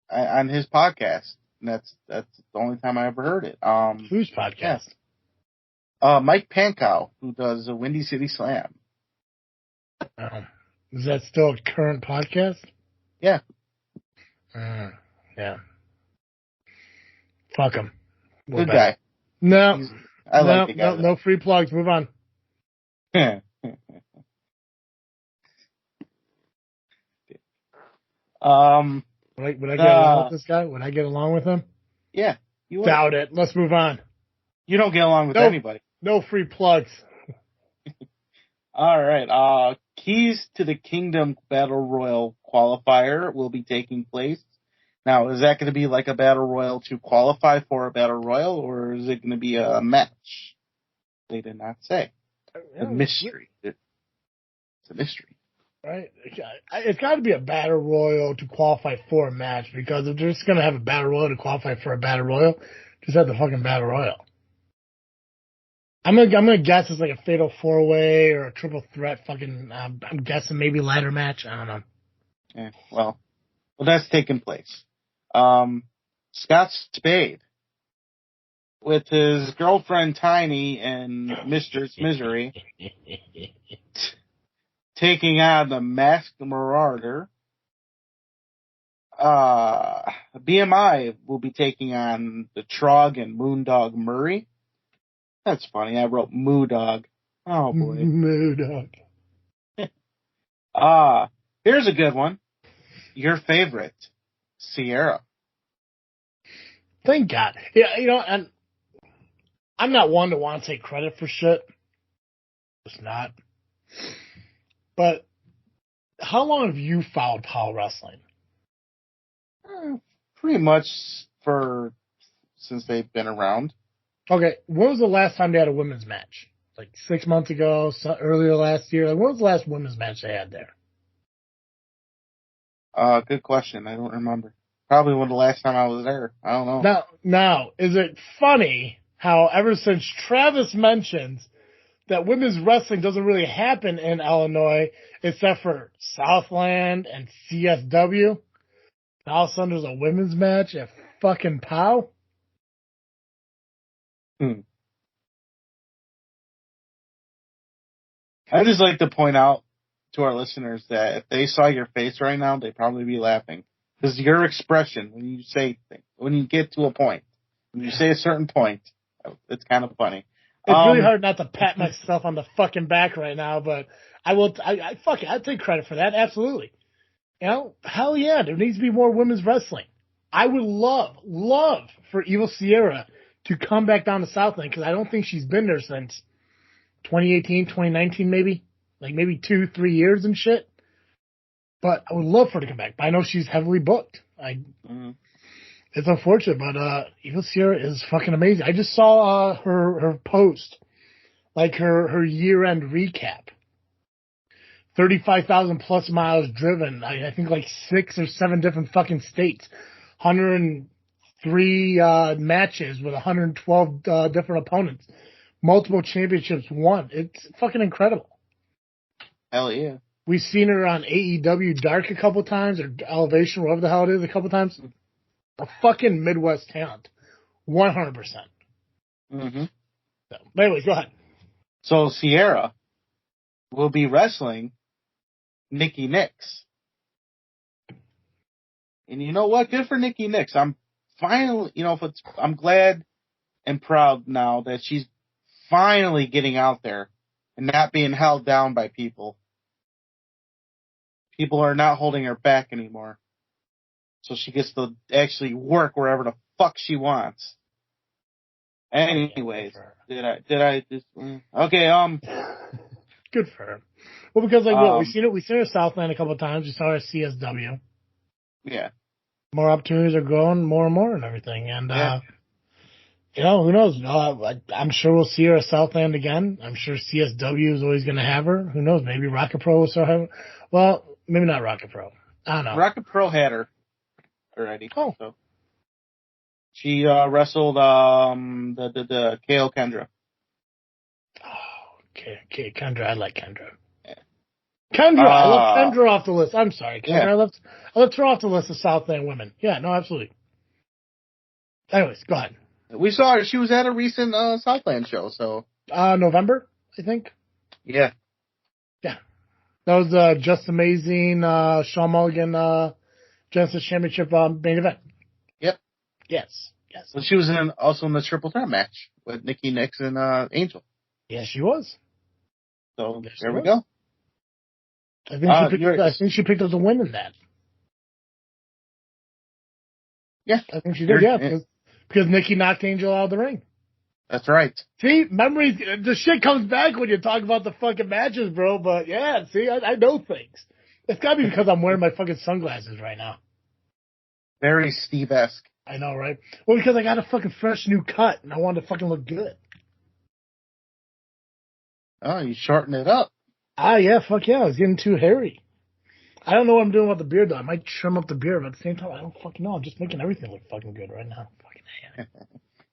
on his podcast. And that's the only time I ever heard it. Whose podcast? Yeah. Mike Pankow, who does a Windy City Slam. Is that still a current podcast? Yeah. Yeah. Fuck him. Good guy. No. I like the guy. No free plugs. Move on. Would I get along with this guy? Would I get along with him? Yeah. You would. Doubt it. Let's move on. You don't get along with anybody. No free plugs. All right. Keys to the Kingdom Battle Royal qualifier will be taking place. Now, is that going to be like a Battle Royal to qualify for a Battle Royal, or is it going to be a match? They did not say. A mystery. It's a mystery. Right? It's got to be a Battle Royal to qualify for a match, because if they're just going to have a Battle Royal to qualify for a Battle Royal, just have the fucking Battle Royal. I'm gonna guess it's like a fatal 4-way or a triple threat fucking, I'm guessing maybe ladder match. I don't know. Yeah, well, that's taking place. Scott Spade with his girlfriend Tiny and Mistress Misery taking on the Masked Marauder. BMI will be taking on the Trog and Moondog Murray. That's funny. I wrote Moo Dog. Oh boy. Moo Dog. Here's a good one. Your favorite, Sierra. Thank God. Yeah, and I'm not one to want to take credit for shit. It's not. But how long have you followed Power Wrestling? Pretty much since they've been around. Okay, when was the last time they had a women's match? Like 6 months ago, earlier last year? Like, when was the last women's match they had there? Good question. I don't remember. Probably when the last time I was there. I don't know. Now, is it funny how ever since Travis mentions that women's wrestling doesn't really happen in Illinois except for Southland and CSW, all of a sudden there's a women's match at fucking POW? I just like to point out to our listeners that if they saw your face right now, they'd probably be laughing. Because your expression when you say things, when you get to a point, when you say a certain point, it's kind of funny. It's really hard not to pat myself on the fucking back right now, but fuck it, I'd take credit for that, absolutely. Hell yeah, there needs to be more women's wrestling. I would love for Evil Sierra to come back down to Southland, because I don't think she's been there since 2018, 2019 maybe. Like maybe 2-3 years and shit. But I would love for her to come back. But I know she's heavily booked. It's unfortunate, but Evil Sierra is fucking amazing. I just saw her post, like her year-end recap. 35,000 plus miles driven. I think like 6 or 7 different fucking states. 103 matches with 112 different opponents. Multiple championships won. It's fucking incredible. Hell yeah. We've seen her on AEW Dark a couple times, or Elevation, whatever the hell it is, a couple times. A fucking Midwest talent. 100%. Mm-hmm. So, anyways, go ahead. So Sierra will be wrestling Nikki Nix. And you know what? Good for Nikki Nix. I'm finally, I'm glad and proud now that she's finally getting out there and not being held down by people. people are not holding her back anymore. So she gets to actually work wherever the fuck she wants. Anyways, did I just, okay, Good for her. Well, because like we've seen her Southland a couple of times. We saw her at CSW. Yeah. More opportunities are growing more and more and everything. And, you know, who knows? I'm sure we'll see her at Southland again. I'm sure CSW is always going to have her. Who knows? Maybe Rocket Pro will start having, well, maybe not Rocket Pro. I don't know. Rocket Pro had her already. Oh. So. She wrestled the KO Kendra. Oh, okay, Kendra. I like Kendra. Yeah. Kendra, I left Kendra off the list. I'm sorry, Kendra. Yeah. I left her off the list of Southland women. Yeah, no, absolutely. Anyways, go ahead. We saw her. She was at a recent Southland show. So November, I think. Yeah. Yeah. That was Just Amazing Shawn Mulligan Genesis Championship main event. Yep. Yes. So she was also in the triple threat match with Nikki Nix and Angel. Yes, she was. So there we go. I think she picked up the win in that. Yeah, I think she did. Yeah, because Nikki knocked Angel out of the ring. That's right. See, memories. The shit comes back when you talk about the fucking matches, bro. But yeah, see, I know things. It's gotta be because I'm wearing my fucking sunglasses right now. Very Steve-esque. I know, right? Well, because I got a fucking fresh new cut, and I wanted to fucking look good. Oh, you shortened it up. Yeah, fuck yeah. I was getting too hairy. I don't know what I'm doing with the beard, though. I might trim up the beard, but at the same time, I don't fucking know. I'm just making everything look fucking good right now. Fucking hell.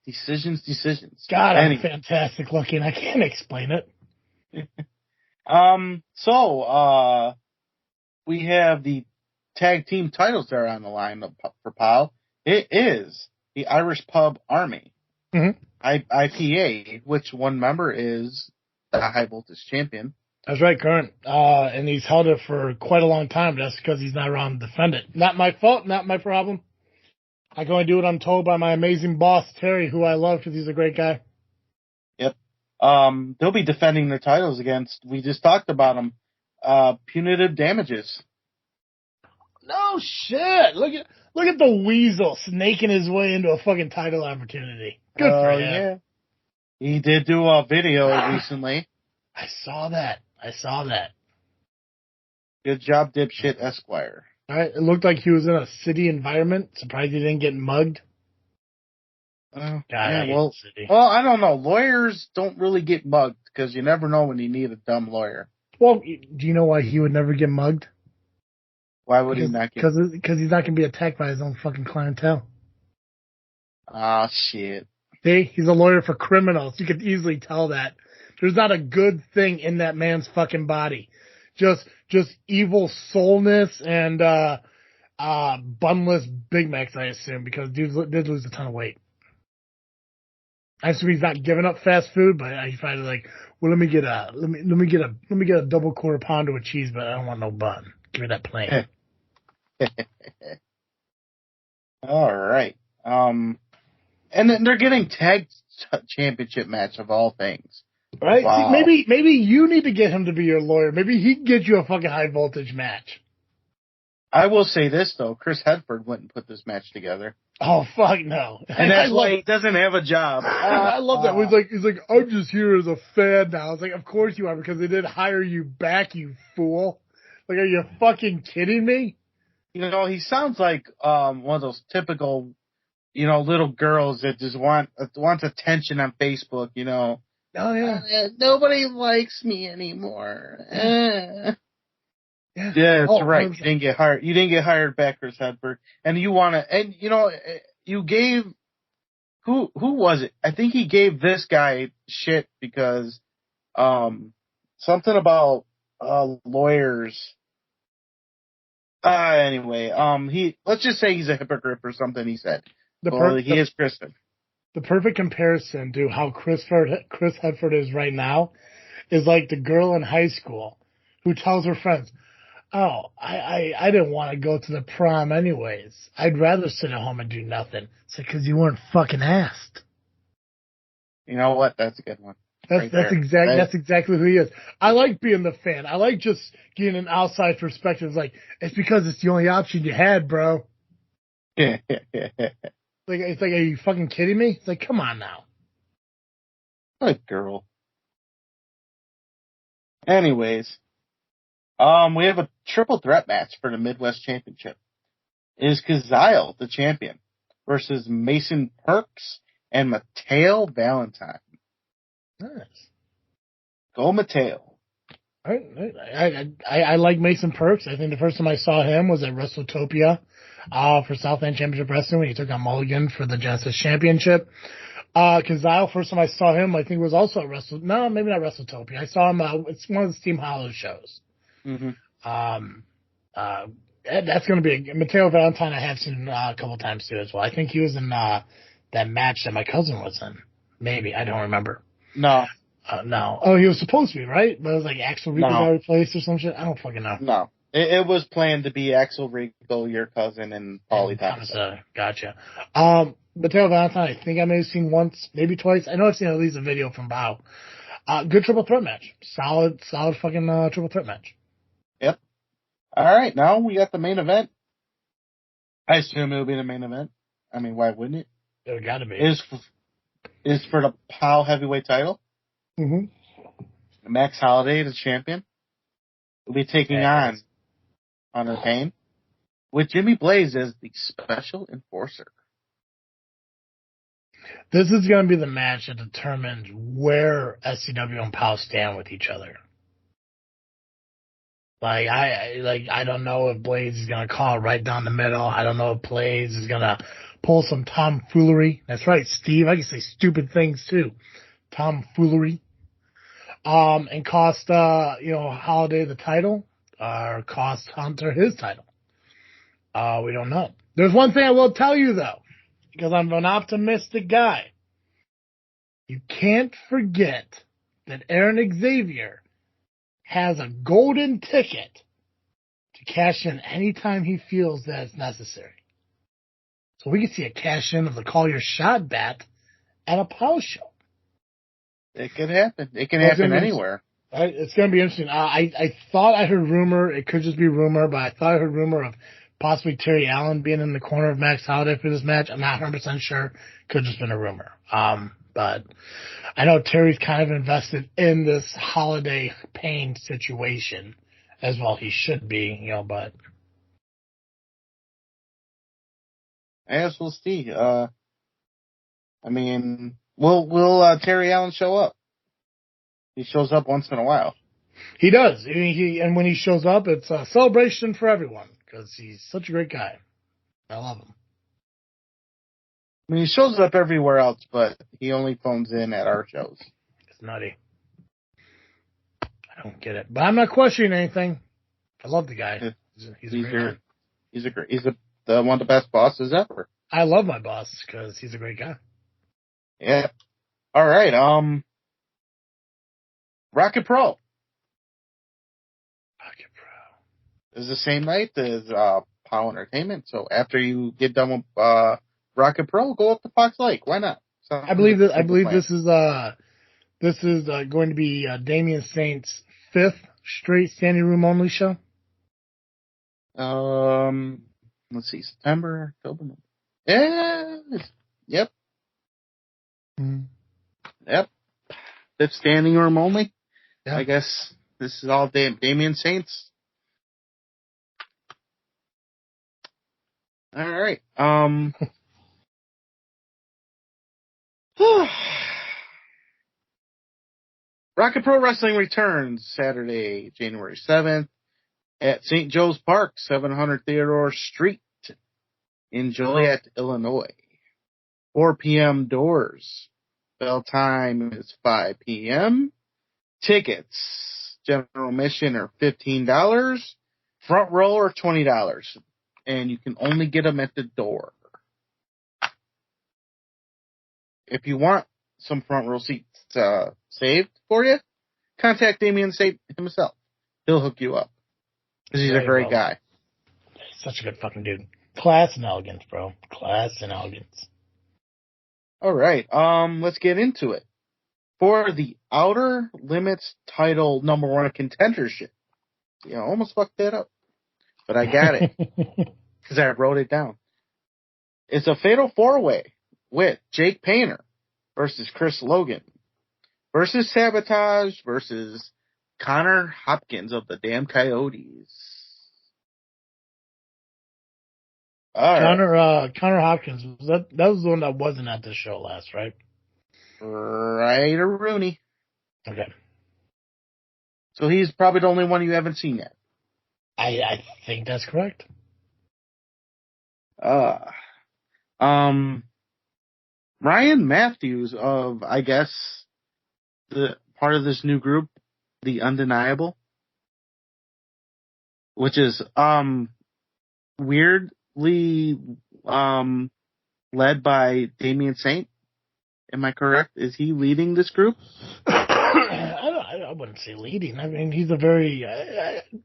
Decisions. God, I'm fantastic looking. I can't explain it. So, we have the tag team titles that are on the line for POW. It is the Irish Pub Army, IPA, which one member is the High Voltage Champion. That's right, Current. And he's held it for quite a long time, but that's because he's not around to defend it. Not my fault, not my problem. I can only do what I'm told by my amazing boss, Terry, who I love because he's a great guy. Yep. They'll be defending their titles against, we just talked about them, Punitive Damages. No shit. Look at the weasel snaking his way into a fucking title opportunity. Good for him. Yeah. He did do a video recently. I saw that. Good job, dipshit Esquire. All right. It looked like he was in a city environment. Surprised he didn't get mugged. God, yeah, well, I don't know. Lawyers don't really get mugged because you never know when you need a dumb lawyer. Well, do you know why he would never get mugged? Why would he not get? Because he's not going to be attacked by his own fucking clientele. Ah, shit. See, he's a lawyer for criminals. You could easily tell that. There's not a good thing in that man's fucking body. Just evil soulness and bunless Big Macs, I assume, because dude did lose a ton of weight. I assume he's not giving up fast food, but he's probably like, well, let me get a double quarter pounder with cheese, but I don't want no bun. Give me that plain. All right. And then they're getting tag championship match of all things. Right? Wow. See, maybe you need to get him to be your lawyer. Maybe he can get you a fucking high voltage match. I will say this though, Chris Hedford wouldn't put this match together. Oh fuck no! And that's why he doesn't have a job. I love that. He's like, I'm just here as a fan now. It's like, of course you are, because they did hire you back, you fool. Like, are you fucking kidding me? You know, he sounds like one of those typical, little girls that just wants attention on Facebook. Oh yeah. Nobody likes me anymore. Yeah, that's right. You didn't get hired. You didn't get hired back, Chris Hedberg. And you gave, who was it? I think he gave this guy shit because, something about, lawyers. Anyway, let's just say he's a hypocrite or something he said. He is Christian. The perfect comparison to how Chris Hedford is right now is like the girl in high school who tells her friends, oh, I didn't want to go to the prom anyways. I'd rather sit at home and do nothing. It's like, because you weren't fucking asked. You know what? That's a good one. That's exactly who he is. I like being the fan. I like just getting an outside perspective. It's like, it's because it's the only option you had, bro. It's like, are you fucking kidding me? It's like, come on now. Good girl. Anyways, we have a triple threat match for the Midwest Championship. It is Kazile, the champion, versus Mason Perks and Mateo Valentine. Nice. Go Mateo. I like Mason Perks. I think the first time I saw him was at WrestleTopia for Southland Championship Wrestling when he took on Mulligan for the Genesis Championship. Kazile, first time I saw him, I think was also at maybe not WrestleTopia. I saw him, it's one of the Steam Hollow shows. Mm-hmm. That's going to be Mateo Valentine. I have seen a couple times too as well. I think he was in that match that my cousin was in. Maybe, I don't remember. No. No. Oh, he was supposed to be, right? But it was like Axel Rico got replaced or some shit. I don't fucking know. No. It was planned to be Axel Rico, your cousin, and Paulie Thomas. Gotcha. Mateo Valentine, I think I may have seen once, maybe twice. I know I've seen at least a video from Bow. Good triple threat match. Solid fucking triple threat match. Yep. All right, now we got the main event. I assume it'll be the main event. I mean, why wouldn't it? It gotta be. Is for the POW heavyweight title. Mm-hmm. Max Holiday, the champion, will be taking on Hunter Payne with Jimmy Blaze as the special enforcer. This is going to be the match that determines where SCW and POW stand with each other. I don't know if Blaze is going to call it right down the middle. I don't know if Blaze is going to pull some tomfoolery. That's right, Steve. I can say stupid things too. Tomfoolery. And cost, Holiday the title, or cost Hunter his title. We don't know. There's one thing I will tell you though, because I'm an optimistic guy. You can't forget that Aaron Xavier has a golden ticket to cash in anytime he feels that it's necessary. So we can see a cash in of the Call Your Shot bat at a POW show. It could happen. It can happen anywhere. It's going to be interesting. I thought I heard rumor. It could just be rumor, but I thought I heard rumor of possibly Terry Allen being in the corner of Max Holiday for this match. I'm not 100% sure. Could just been a rumor. But I know Terry's kind of invested in this Holiday Payne situation as well. He should be, but. I guess we'll see. Will Terry Allen show up? He shows up once in a while. He does. And when he shows up, it's a celebration for everyone because he's such a great guy. I love him. I mean, he shows up everywhere else, but he only phones in at our shows. It's nutty. I don't get it. But I'm not questioning anything. I love the guy. He's a great guy. He's one of the best bosses ever. I love my boss because he's a great guy. Yeah. All right. Rocket Pro. Is the same night as POW Entertainment. So after you get done with Rocket Pro, go up to Fox Lake. Why not? I believe this is going to be Damian Saint's 5th straight standing room only show. Let's see, September, October. Yeah. Yep. Mm. Yep. 5th standing room only. Yeah. I guess this is all Damian Saints. All right. Rocket Pro Wrestling returns Saturday, January 7th at St. Joe's Park, 700 Theodore Street in Joliet, Illinois. 4 p.m. doors. Bell time is 5 p.m. Tickets, general admission are $15. Front row are $20. And you can only get them at the door. If you want some front row seats saved for you, contact Damian Saint himself. He'll hook you up. Because he's a great guy. Such a good fucking dude. Class and elegance, bro. Class and elegance. All right. Let's get into it. for the Outer Limits title #1 contendership. Yeah, I almost fucked that up. But I got it. Because I wrote it down. It's a fatal 4-way with Jake Painter versus Chris Logan versus Sabotage versus Connor Hopkins of the damn Coyotes. Connor Hopkins, that was the one that wasn't at this show last, right? Right, or Rooney. Okay. So he's probably the only one you haven't seen yet. I think that's correct. Ryan Matthews of, I guess, the part of this new group, The Undeniable, which is weirdly led by Damian Saint. Am I correct? Is he leading this group? I wouldn't say leading. I mean, he's a very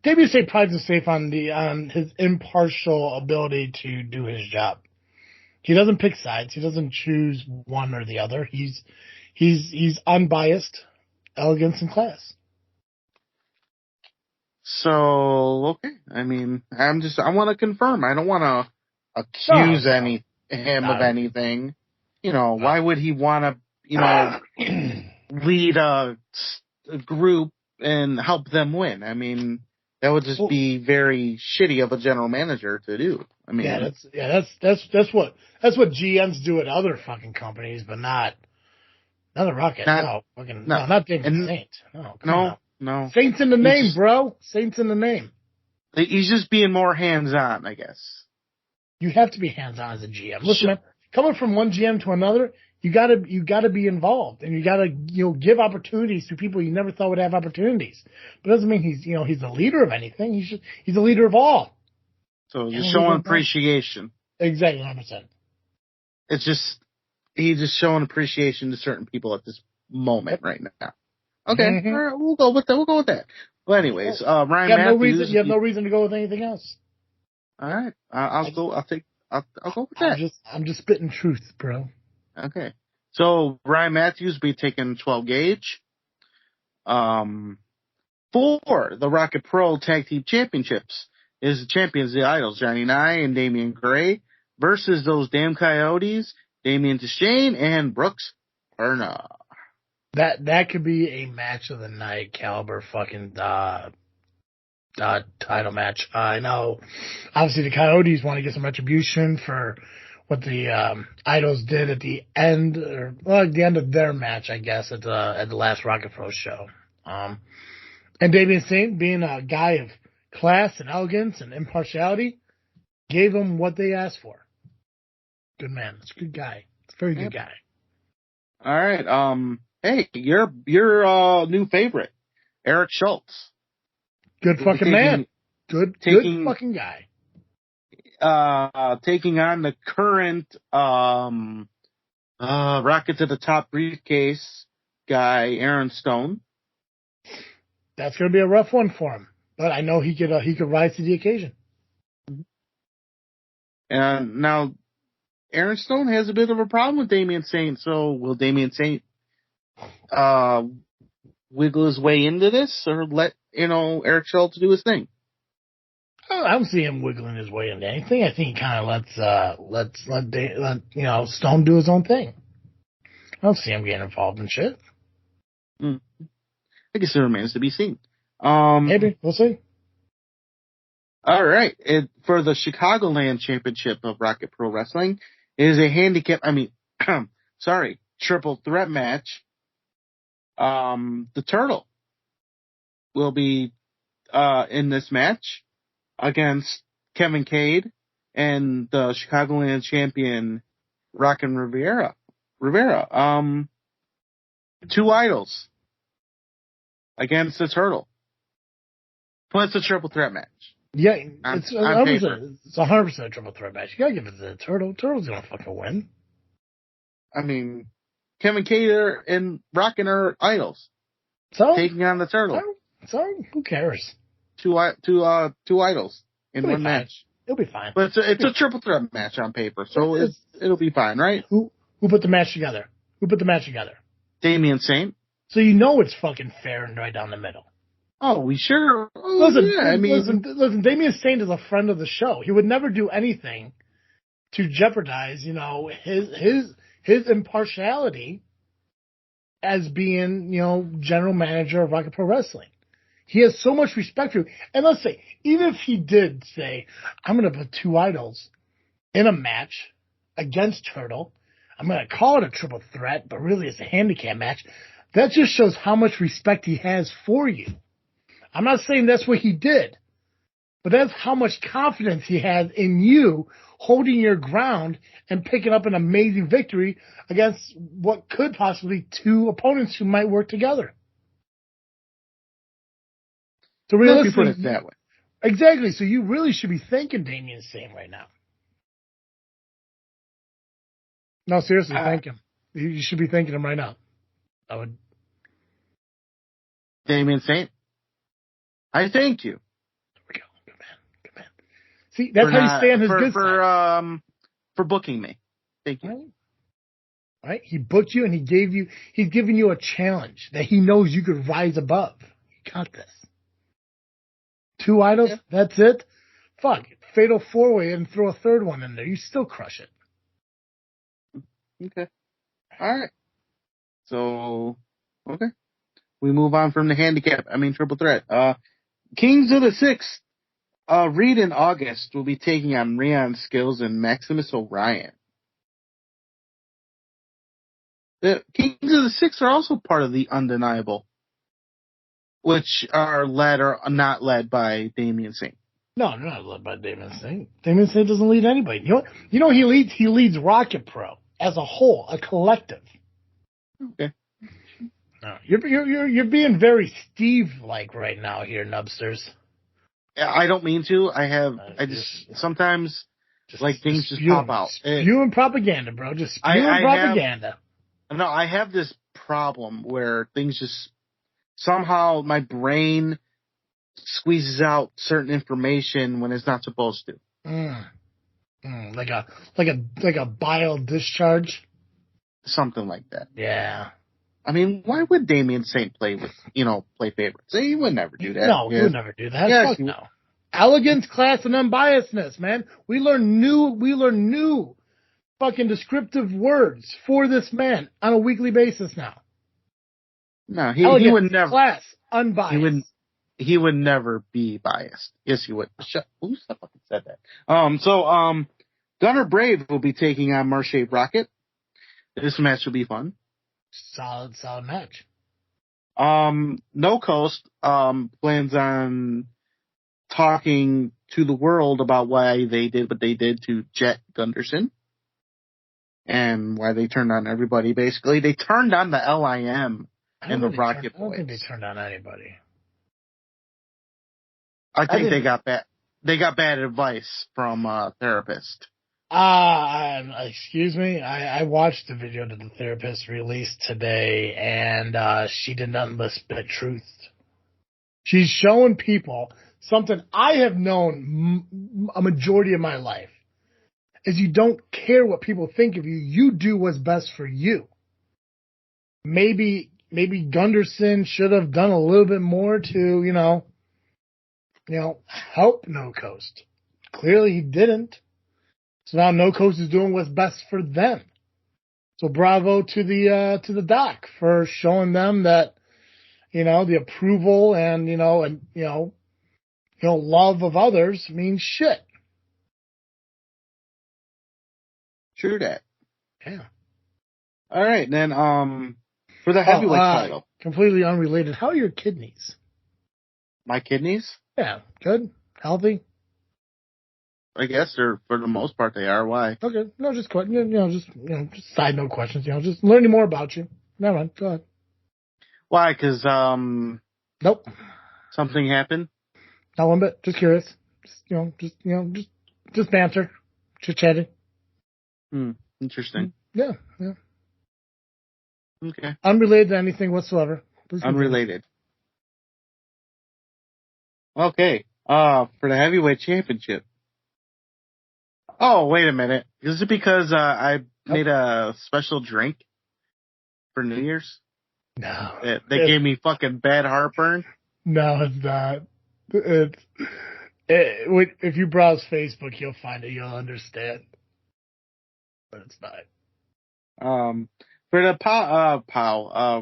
Damian Saint prides himself on his impartial ability to do his job. He doesn't pick sides. He doesn't choose one or the other. He's unbiased, elegance, and class. So, okay. I mean, I want to confirm. I don't want to accuse him of anything. You know, why would he want to, lead a group and help them win? I mean, that would just be very shitty of a general manager to do. I mean, that's what GMs do at other fucking companies, but not the Rocket. Not Damian Saint. No. Saints in the name, bro. Saints in the name. He's just being more hands-on, I guess. You have to be hands-on as a GM. Listen, man, coming from one GM to another, you gotta be involved, and you gotta give opportunities to people you never thought would have opportunities. But it doesn't mean he's the leader of anything. He's the leader of all. So he's showing appreciation. Exactly, 100%. It's just he's just showing appreciation to certain people at this moment right now. Okay, all right, we'll go with that. Well, anyways, Ryan Matthews. You have no reason to go with anything else. All right, I'll go with that. I'm just spitting truth, bro. Okay, so Ryan Matthews will be taking 12 gauge. For the Rocket Pro Tag Team Championships is the champions, the Idols, Johnny Nye and Damian Gray, versus those damn Coyotes, Damian Deshane and Brooks Perna. That could be a match of the night caliber fucking title match. I know, obviously, the Coyotes want to get some retribution for what the Idols did at the end, at the end of their match, I guess, at the last Rocket Pro show. And Damian Saint, being a guy of class and elegance and impartiality, gave them what they asked for. Good man. It's a good guy. It's a very good guy. All right. Hey, your new favorite, Eric Schultz. Good fucking man. Good fucking guy. Taking on the current Rocket to the Top briefcase guy, Aaron Stone. That's going to be a rough one for him, but I know he could rise to the occasion. And now, Aaron Stone has a bit of a problem with Damian Saint, so will Damian Saint wiggle his way into this, or let Eric Schultz do his thing? I don't see him wiggling his way into anything. I think he kind of let Stone do his own thing. I don't see him getting involved in shit. I guess it remains to be seen. Maybe. We'll see. All right. For the Chicagoland Championship of Rocket Pro Wrestling, it is a handicap, triple threat match. The Turtle will be in this match against Kevin Cade and the Chicagoland champion, Rockin' Rivera. Two Idols against the Turtle. But it's a triple threat match. Yeah, it's 100% a triple threat match. You gotta give it to the Turtle. Turtle's gonna fucking win. I mean, Kevin Cater and Rockin' are Idols. So taking on the Turtle. So who cares? Two Idols in one match. It'll be fine. But it's a triple threat match on paper, so it'll be fine, right? Who put the match together? Damian Saint. So you know it's fucking fair and right down the middle. Oh, we sure. Oh, Listen, yeah, I mean, listen. Damian Saint is a friend of the show. He would never do anything to jeopardize, his impartiality as being, general manager of Rocket Pro Wrestling. He has so much respect for you. And let's say, even if he did say, I'm going to put two idols in a match against Turtle, I'm going to call it a triple threat, but really it's a handicap match. That just shows how much respect he has for you. I'm not saying that's what he did, but that's how much confidence he has in you holding your ground and picking up an amazing victory against what could possibly two opponents who might work together. So realistically, put it that way. Exactly. So you really should be thanking Damian Saint right now. No, seriously, thank him. You should be thanking him right now. I would. Damian Saint, I thank you. There we go. Good man. See, that's how you stay on his good side. For booking me. Thank you. Right? He booked you and he's giving you a challenge that he knows you could rise above. You got this. Two idols, That's it. Fuck. Fatal 4-way and throw a third one in there. You still crush it. Okay. All right. So, okay. We move on from the triple threat. Kings of the Sixth, Reed and August will be taking on Rheon Skills and Maximus Orion. The Kings of the Sixth are also part of the Undeniable, which are led or not led by Damian Saint. No, they're not led by Damian Saint. Damian Saint doesn't lead anybody. You know he leads Rocket Pro as a whole, a collective. Okay. No, you're being very Steve-like right now here, Nubsters. I don't mean to. Sometimes things just pop out. Spewing propaganda, bro. Just spewing propaganda. I have this problem where things just somehow my brain squeezes out certain information when it's not supposed to. Like a bile discharge. Something like that. Yeah. I mean, why would Damian Saint play favorites? He would never do that. No, he would never do that. Yes, fuck no. Elegance, class, and unbiasedness, man. We learn new fucking descriptive words for this man on a weekly basis now. No, he would never. Class, unbiased. He would never be biased. Yes, he would. Who the fucking said that? Gunner Brave will be taking on Marche Rocket. This match will be fun. Solid match. No Coast plans on talking to the world about why they did what they did to Jet Gunderson and why they turned on everybody. Basically, they turned on the LIM and the Rocket Boys. I don't think they turned on anybody. I think they got bad advice from a therapist. Excuse me. I watched the video that the therapist released today, and she did nothing but spit truth. She's showing people something I have known a majority of my life, is you don't care what people think of you. You do what's best for you. Maybe Gunderson should have done a little bit more to, help No Coast. Clearly he didn't. So now No Coast is doing what's best for them. So bravo to the doc for showing them that, the approval and, love of others means shit. True that. Yeah. All right, then, for the heavyweight title. Completely unrelated. How are your kidneys? My kidneys? Yeah. Good? Healthy? I guess for the most part they are. Why? Okay. No, just just side note questions. Just learning more about you. Never mind. Go ahead. Why? Because nope. Something happened. Not one bit. Just curious. Just banter, chit chatting. Interesting. Yeah. Okay. Unrelated to anything whatsoever. Unrelated. Okay. For the heavyweight championship. Oh, wait a minute. Is it because I made a special drink for New Year's? No. That gave me fucking bad heartburn. No, it's not. If you browse Facebook, you'll find it. You'll understand. But it's not. For the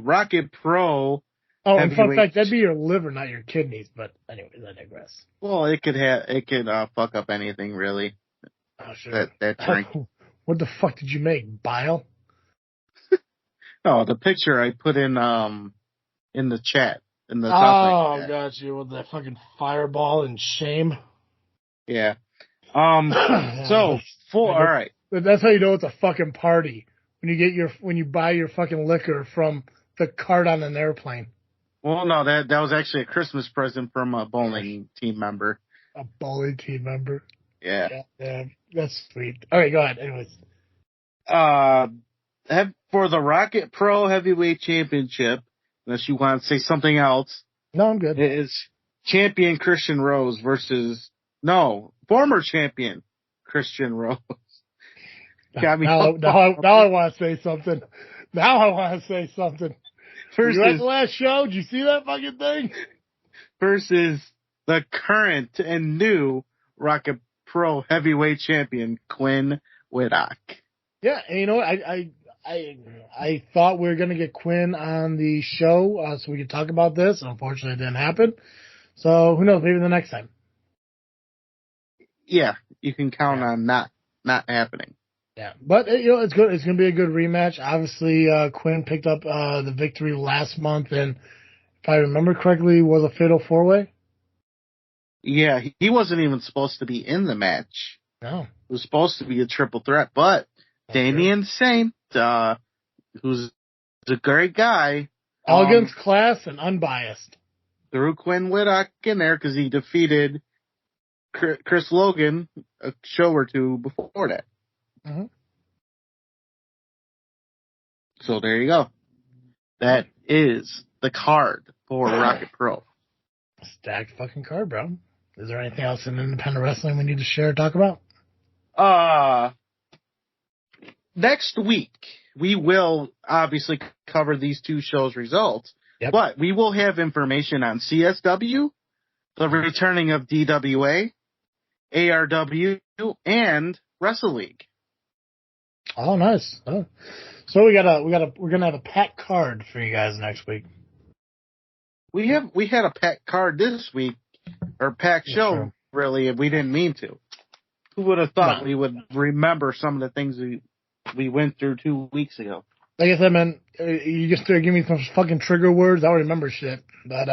Rocket Pro. Oh, and fun fact, that'd be your liver, not your kidneys. But anyways, I digress. Well, it could fuck up anything really. Oh, sure. That drink. What the fuck did you make? Bile? No, the picture I put in the chat. In the got you with that fucking fireball and shame. Yeah. So all right. That's how you know it's a fucking party when you buy your fucking liquor from the cart on an airplane. Well, no, that was actually a Christmas present from a bowling team member. A bowling team member. Yeah. That's sweet. All right, go ahead. Anyways. For the Rocket Pro Heavyweight Championship, unless you want to say something else. No, I'm good. It is champion Christian Rose versus former champion Christian Rose. Got me. Now I want to say something. Versus, you at the last show? Did you see that fucking thing? Versus the current and new Rocket Pro Heavyweight Champion Quinn Whittock. Yeah, and you know what? I thought we were going to get Quinn on the show so we could talk about this. Unfortunately, it didn't happen. So who knows? Maybe the next time. Yeah, you can count on not happening. Yeah, but it's good. It's going to be a good rematch. Obviously, Quinn picked up the victory last month, and if I remember correctly, was a fatal 4-way. Yeah, he wasn't even supposed to be in the match. No, it was supposed to be a triple threat, but Damian Saint, who's a great guy, elegance, class, and unbiased, threw Quinn Whittock in there because he defeated Chris Logan a show or two before that. Mm-hmm. So there you go. That is the card for Rocket Pro. Stacked fucking card, bro. Is there anything else in independent wrestling we need to share or talk about? Next week, we will obviously cover these two shows' results, but we will have information on CSW, the returning of DWA, ARW, and Wrestle League. Oh, nice. Oh. So we're gonna have a packed card for you guys next week. We had a packed card this week, or packed show, really, and we didn't mean to. Who would have thought we would remember some of the things we went through 2 weeks ago? Like I said, man, you just give me some fucking trigger words. I don't remember shit. But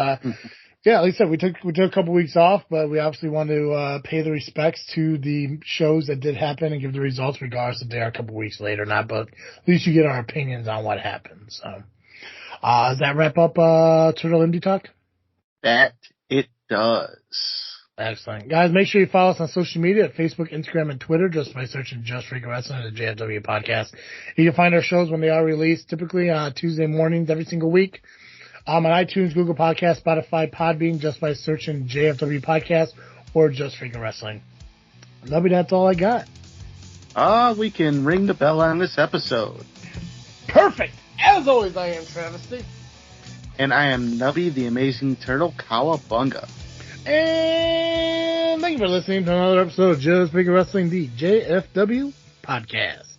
yeah, like I said, we took a couple weeks off, but we obviously want to pay the respects to the shows that did happen and give the results, regardless if they are a couple weeks late or not. But at least you get our opinions on what happened. So, does that wrap up Turtle Indie Talk? That it does. Excellent. Guys, make sure you follow us on social media at Facebook, Instagram, and Twitter just by searching Just Freakin Wrestling and the JFW Podcast. You can find our shows when they are released, typically on Tuesday mornings every single week. On iTunes, Google Podcasts, Spotify, Podbean, just by searching JFW Podcast or Just Freakin Wrestling. Nubby, that's all I got. We can ring the bell on this episode. Perfect! As always, I am Travesty. And I am Nubby, the Amazing Turtle Cowabunga. And thank you for listening to another episode of Just Freakin Wrestling, the JFW Podcast.